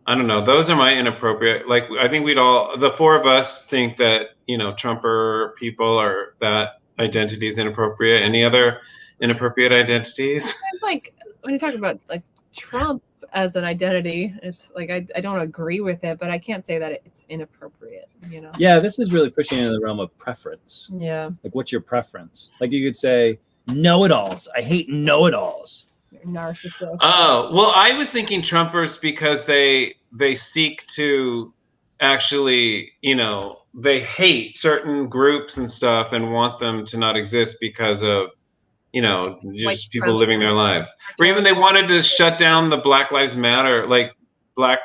I don't know. Those are my inappropriate. Like, I think the four of us think that, you know, Trumper people are, that identity is inappropriate. Any other inappropriate identities? It's like when you talk about like Trump as an identity, it's like I don't agree with it, but I can't say that it's inappropriate, you know? Yeah, this is really pushing into the realm of preference. Yeah. Like, what's your preference? Like, you could say know-it-alls. I hate know-it-alls. Narcissist. Oh, well, I was thinking Trumpers because they seek to actually, you know, they hate certain groups and stuff and want them to not exist because of, you know, just people living their lives. Or even they wanted to shut down the Black Lives Matter, like black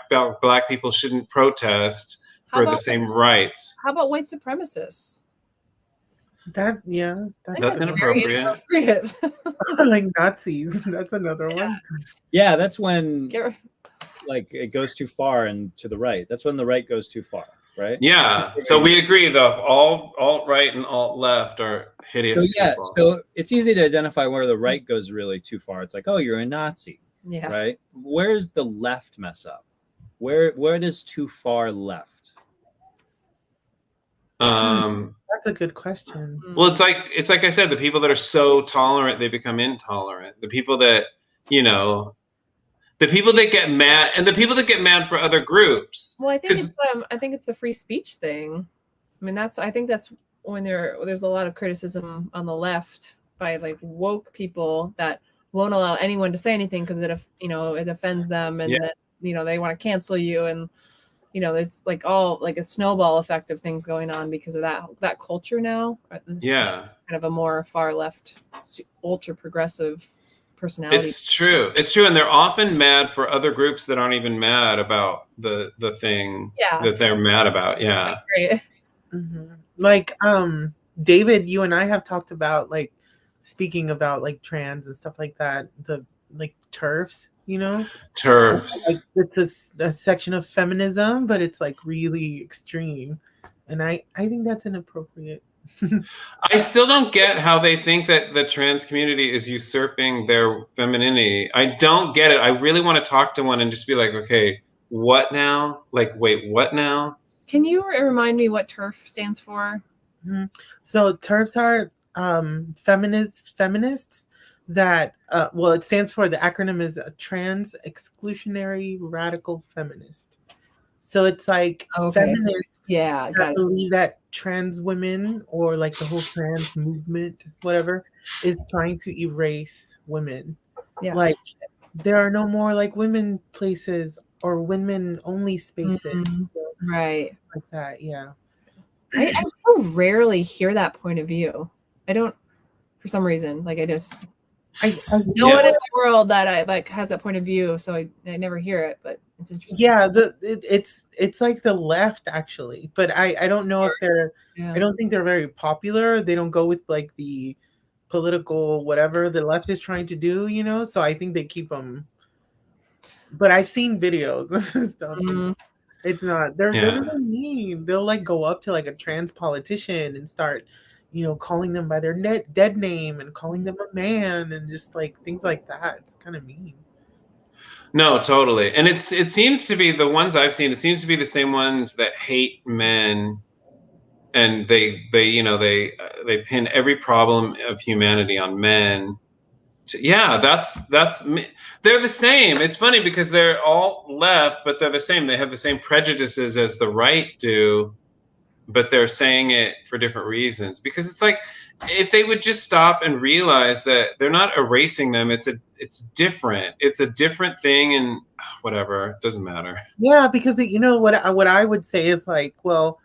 people shouldn't protest for the same rights. How about white supremacists? That's inappropriate. Like Nazis. That's another one. Yeah, that's when like it goes too far and to the right. That's when the right goes too far, right? Yeah. So we agree though, all alt-right and alt-left are hideous. So yeah, people. so it's easy to identify where the right goes really too far. It's like, oh, you're a Nazi. Yeah. Right? Where's the left mess up? Where does too far left? That's a good question. Well, it's like I said, the people that are so tolerant they become intolerant. The people that, you know, the people that get mad, and the people that get mad for other groups. Well, I think it's the free speech thing. I mean, I think that's when there's a lot of criticism on the left by like woke people that won't allow anyone to say anything because it offends them, and that, you know, they want to cancel you, and you know, there's like all like a snowball effect of things going on because of that culture now. Yeah, kind of a more far left, ultra progressive personality. It's true, and they're often mad for other groups that aren't even mad about the thing that they're mad about. Yeah, right. Mm-hmm. Like David, you and I have talked about, like, speaking about like trans and stuff like that, the like TERFs, you know, like it's a section of feminism, but it's like really extreme, and I think that's inappropriate. I still don't get how they think that the trans community is usurping their femininity. I don't get it. I really want to talk to one and just be like, okay, what now? Like, wait, what now? Can you remind me what TERF stands for? Mm-hmm. So TERFs are feminists that well, it stands for, the acronym is a trans exclusionary radical feminist. So it's like feminists Yeah, got that it. believe that trans women or like the whole trans movement, whatever, is trying to erase women. Yeah. Like there are no more like women places or women only spaces. Mhm. Right. Like that, yeah. I so rarely hear that point of view. I don't, for some reason. Like I just no one in the world that I like has that point of view, so I never hear it, but it's interesting. Yeah, it's like the left actually, but I don't know if they're I don't think they're very popular. They don't go with like the political whatever the left is trying to do, you know. So I think they keep them. But I've seen videos and stuff. And it's not they're really mean. They'll like go up to like a trans politician and start, you know, calling them by their dead name and calling them a man and just like things like that. It's kind of mean. No, totally. And it seems to be the ones I've seen, it seems to be the same ones that hate men, and they pin every problem of humanity on men. That's they're the same. It's funny because they're all left, but they're the same. They have the same prejudices as the right do, but they're saying it for different reasons. Because it's like, if they would just stop and realize that they're not erasing them, it's different. It's a different thing, and whatever, it doesn't matter. Yeah, because you know what I would say is like, well,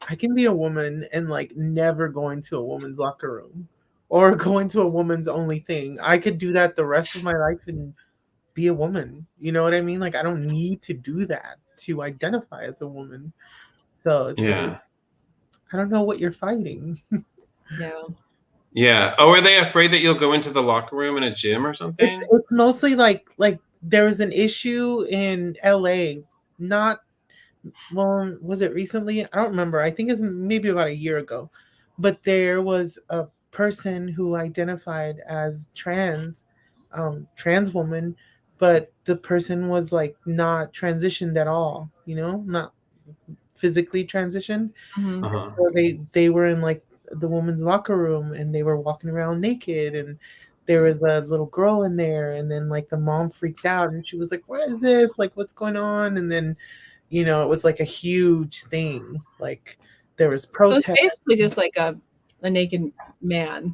I can be a woman and like never go into a woman's locker room or go into a woman's only thing. I could do that the rest of my life and be a woman. You know what I mean? Like I don't need to do that to identify as a woman. So it's like, I don't know what you're fighting. Yeah. Yeah. Oh, are they afraid that you'll go into the locker room in a gym or something? It's mostly like there was an issue in LA, not well, was it recently? I don't remember. I think it's maybe about a year ago. But there was a person who identified as trans woman, but the person was like not transitioned at all, you know, not physically transitioned. So they were in like the woman's locker room and they were walking around naked, and there was a little girl in there, and then like the mom freaked out and she was like, what is this, like what's going on? And then, you know, it was like a huge thing, like there was protest. So it's basically just like a naked man.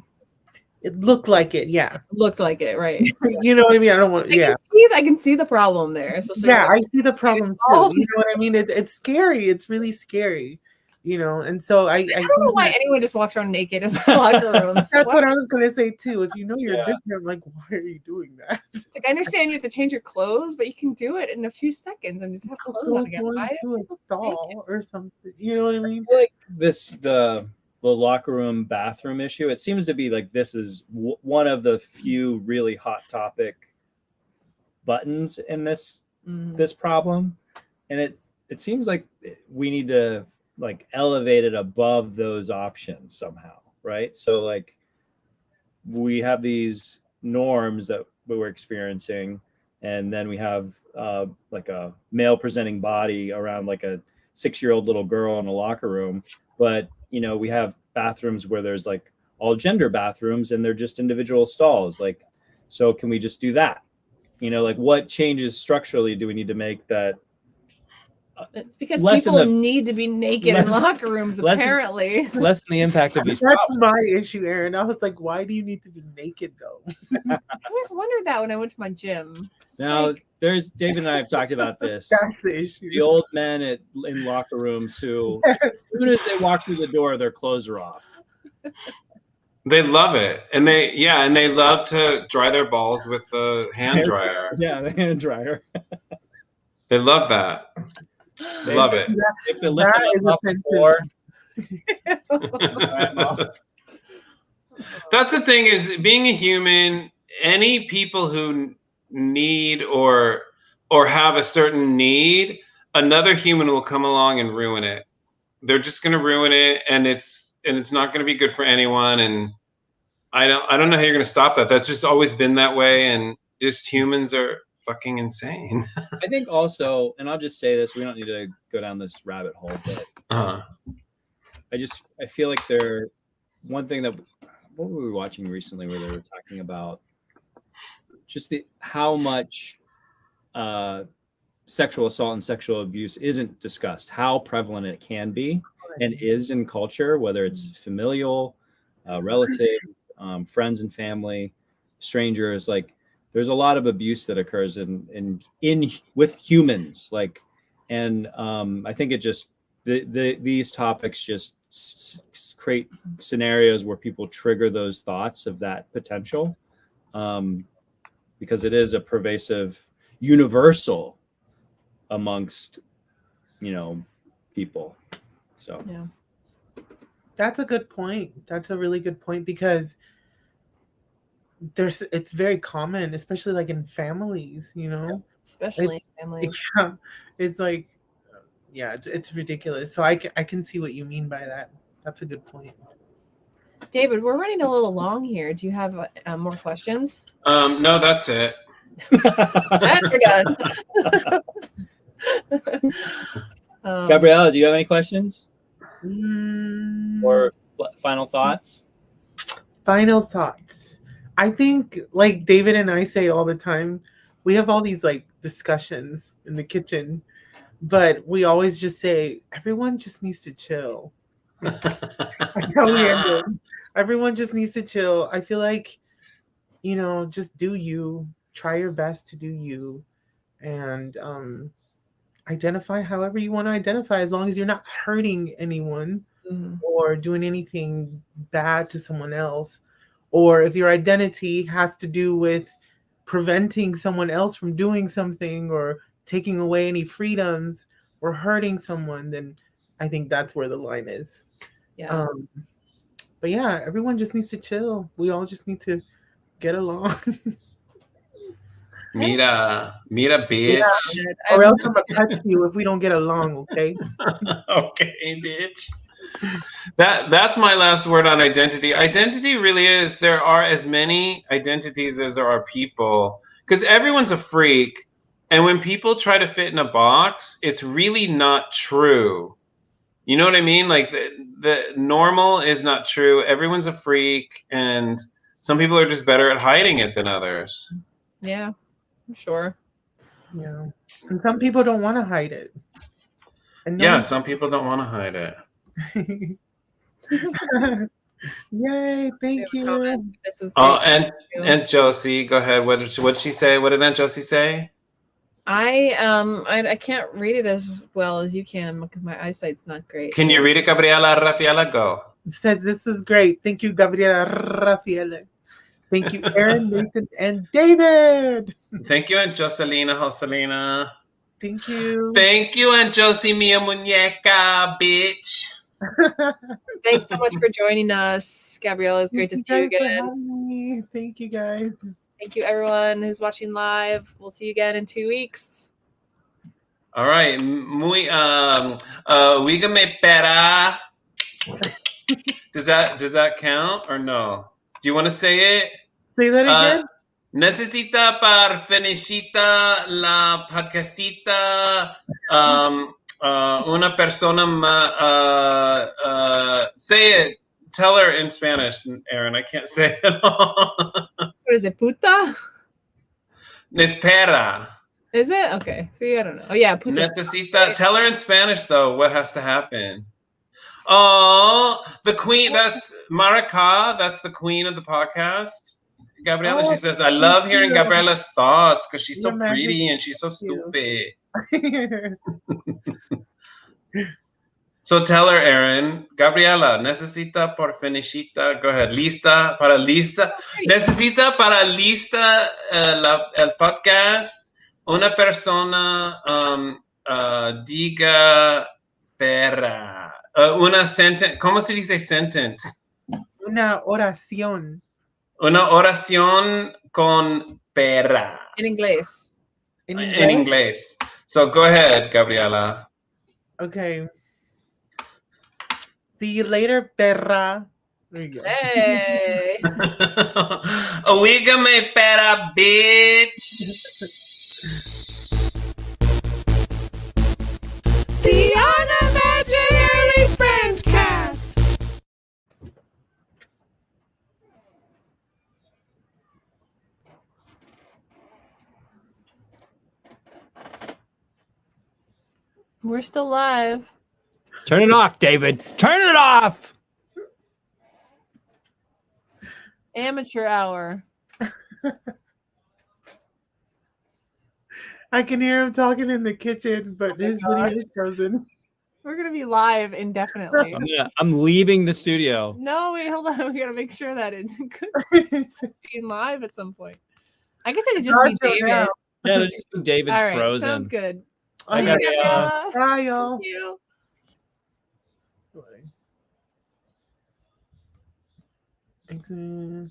It looked like it, yeah. Looked like it, right? You know what I mean? I don't want. I can see the problem there. Yeah, I see the problem too. You know what I mean? It's scary. It's really scary. You know, and so I don't know why anyone just walks around naked in the locker room. That's what I was gonna say too. If you know you're different, like why are you doing that? Like I understand you have to change your clothes, but you can do it in a few seconds and just have clothes on again. Go into a stall or something. You know what I mean? I feel like the locker room bathroom issue, it seems to be like this is one of the few really hot topic buttons in this problem, and it seems like we need to like elevate it above those options somehow, right? So like we have these norms that we're experiencing, and then we have like a male presenting body around like a 6-year-old little girl in a locker room, but you know, we have bathrooms where there's like all gender bathrooms and they're just individual stalls. Like, so can we just do that? You know, like what changes structurally do we need to make that? It's because people need to be naked in locker rooms, apparently. Lessen the impact of these That's problems. my issue, Erin. I was like, why do you need to be naked though? I always wondered that when I went to my gym. Now, there's David and I have talked about this. That's the issue. The old men in locker rooms who, as soon as they walk through the door, their clothes are off. They love it, and they love to dry their balls with the hand dryer. Yeah, the hand dryer. They love that. Love it. If they lift them off the floor. That's the thing, is being a human, any people who need or have a certain need, another human will come along and ruin it. They're just going to ruin it, and it's not going to be good for anyone. And I don't know how you're going to stop that. That's just always been that way, and just humans are fucking insane. I think also, and I'll just say this, we don't need to go down this rabbit hole, but I feel like one thing that, what were we watching recently where they were talking about just how much sexual assault and sexual abuse isn't discussed, how prevalent it can be and is in culture, whether it's familial, relatives, friends and family, strangers. Like there's a lot of abuse that occurs in with humans. Like, and I think it just these topics just create scenarios where people trigger those thoughts of that potential, because it is a pervasive, universal amongst people. So Yeah. That's a good point. That's a really good point, because it's very common, especially like in families, Especially families. Yeah, it's like, yeah, it's ridiculous. So I can see what you mean by that. That's a good point. David, we're running a little long here. Do you have more questions? No, that's it. And we're done. Gabriella, do you have any questions or final thoughts? Final thoughts. I think, like David and I say all the time, we have all these like discussions in the kitchen, but we always just say everyone just needs to chill. That's how we end it. Everyone just needs to chill. I feel like, just do you. Try your best to do you, and identify however you want to identify, as long as you're not hurting anyone or doing anything bad to someone else. Or if your identity has to do with preventing someone else from doing something or taking away any freedoms or hurting someone, then I think that's where the line is. Yeah. But yeah, everyone just needs to chill. We all just need to get along. Mira, bitch. Or else I'm gonna cut you if we don't get along, okay? Okay, bitch. That's my last word on identity. Identity really is, there are as many identities as there are people, because everyone's a freak. And when people try to fit in a box, it's really not true. You know what I mean? Like the normal is not true. Everyone's a freak, and some people are just better at hiding it than others. Yeah, I'm sure. Yeah. And some people don't want to hide it. And Some people don't want to hide it. Yay, thank you. This is great. And Josie, go ahead. What did she say? What did Aunt Josie say? I can't read it as well as you can because my eyesight's not great. Can you read it, Gabriela Rafaela? Go. It says, this is great. Thank you, Gabriela Rafaela. Thank you, Erin, Nathan, and David. Thank you, Aunt Joselina. Thank you. Thank you, Aunt Josie, mia muñeca, bitch. Thanks so much for joining us, Gabriella. It's great to see you again. Thank you, guys. Thank you, everyone who's watching live. We'll see you again in 2 weeks. All right, Oígame pera. Does that count or no? Do you want to say it? Say that again. Necesita para felicita la podcastita. Una persona. Say it. Tell her in Spanish, Erin. I can't say it all. What is it, puta? Espera. Is it? Okay. See, I don't know. Oh, yeah. Puta. Necesita. Tell her in Spanish, though, what has to happen. Oh, the queen. That's Marica. That's the queen of the podcast. Gabriela, she says, I love hearing Gabriela's thoughts because she's so pretty and she's so stupid. So tell her, Erin. Gabriela, necesita por felicita. Go ahead. Lista para lista. Necesita para lista el podcast. Una persona diga perra. Una sentence. ¿Cómo se dice sentence? Una oración. Una oración con perra. In English. In English. So go ahead, Gabriela. Okay. See you later, perra. There you go. Hey. Oígame, perra, bitch. The Unimaginary Friendcast. We're still live. Turn it off, David. Turn it off. Amateur hour. I can hear him talking in the kitchen, but his video is frozen. We're gonna be live indefinitely. I'm leaving the studio. No, wait, hold on. We gotta make sure that it's being live at some point. I guess I could just be David. Now. Yeah, they're just David's All right, frozen. sounds good. Oh, See you, Gabriella. Bye, y'all. Thank you. Exit.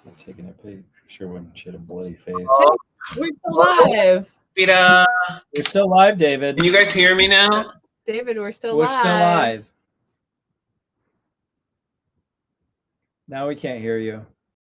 I'm taking a picture when she had a bloody face. We're still live. Peter, We're still live, David. can you guys hear me now? David, we're still We're live. still live. Now we can't hear you.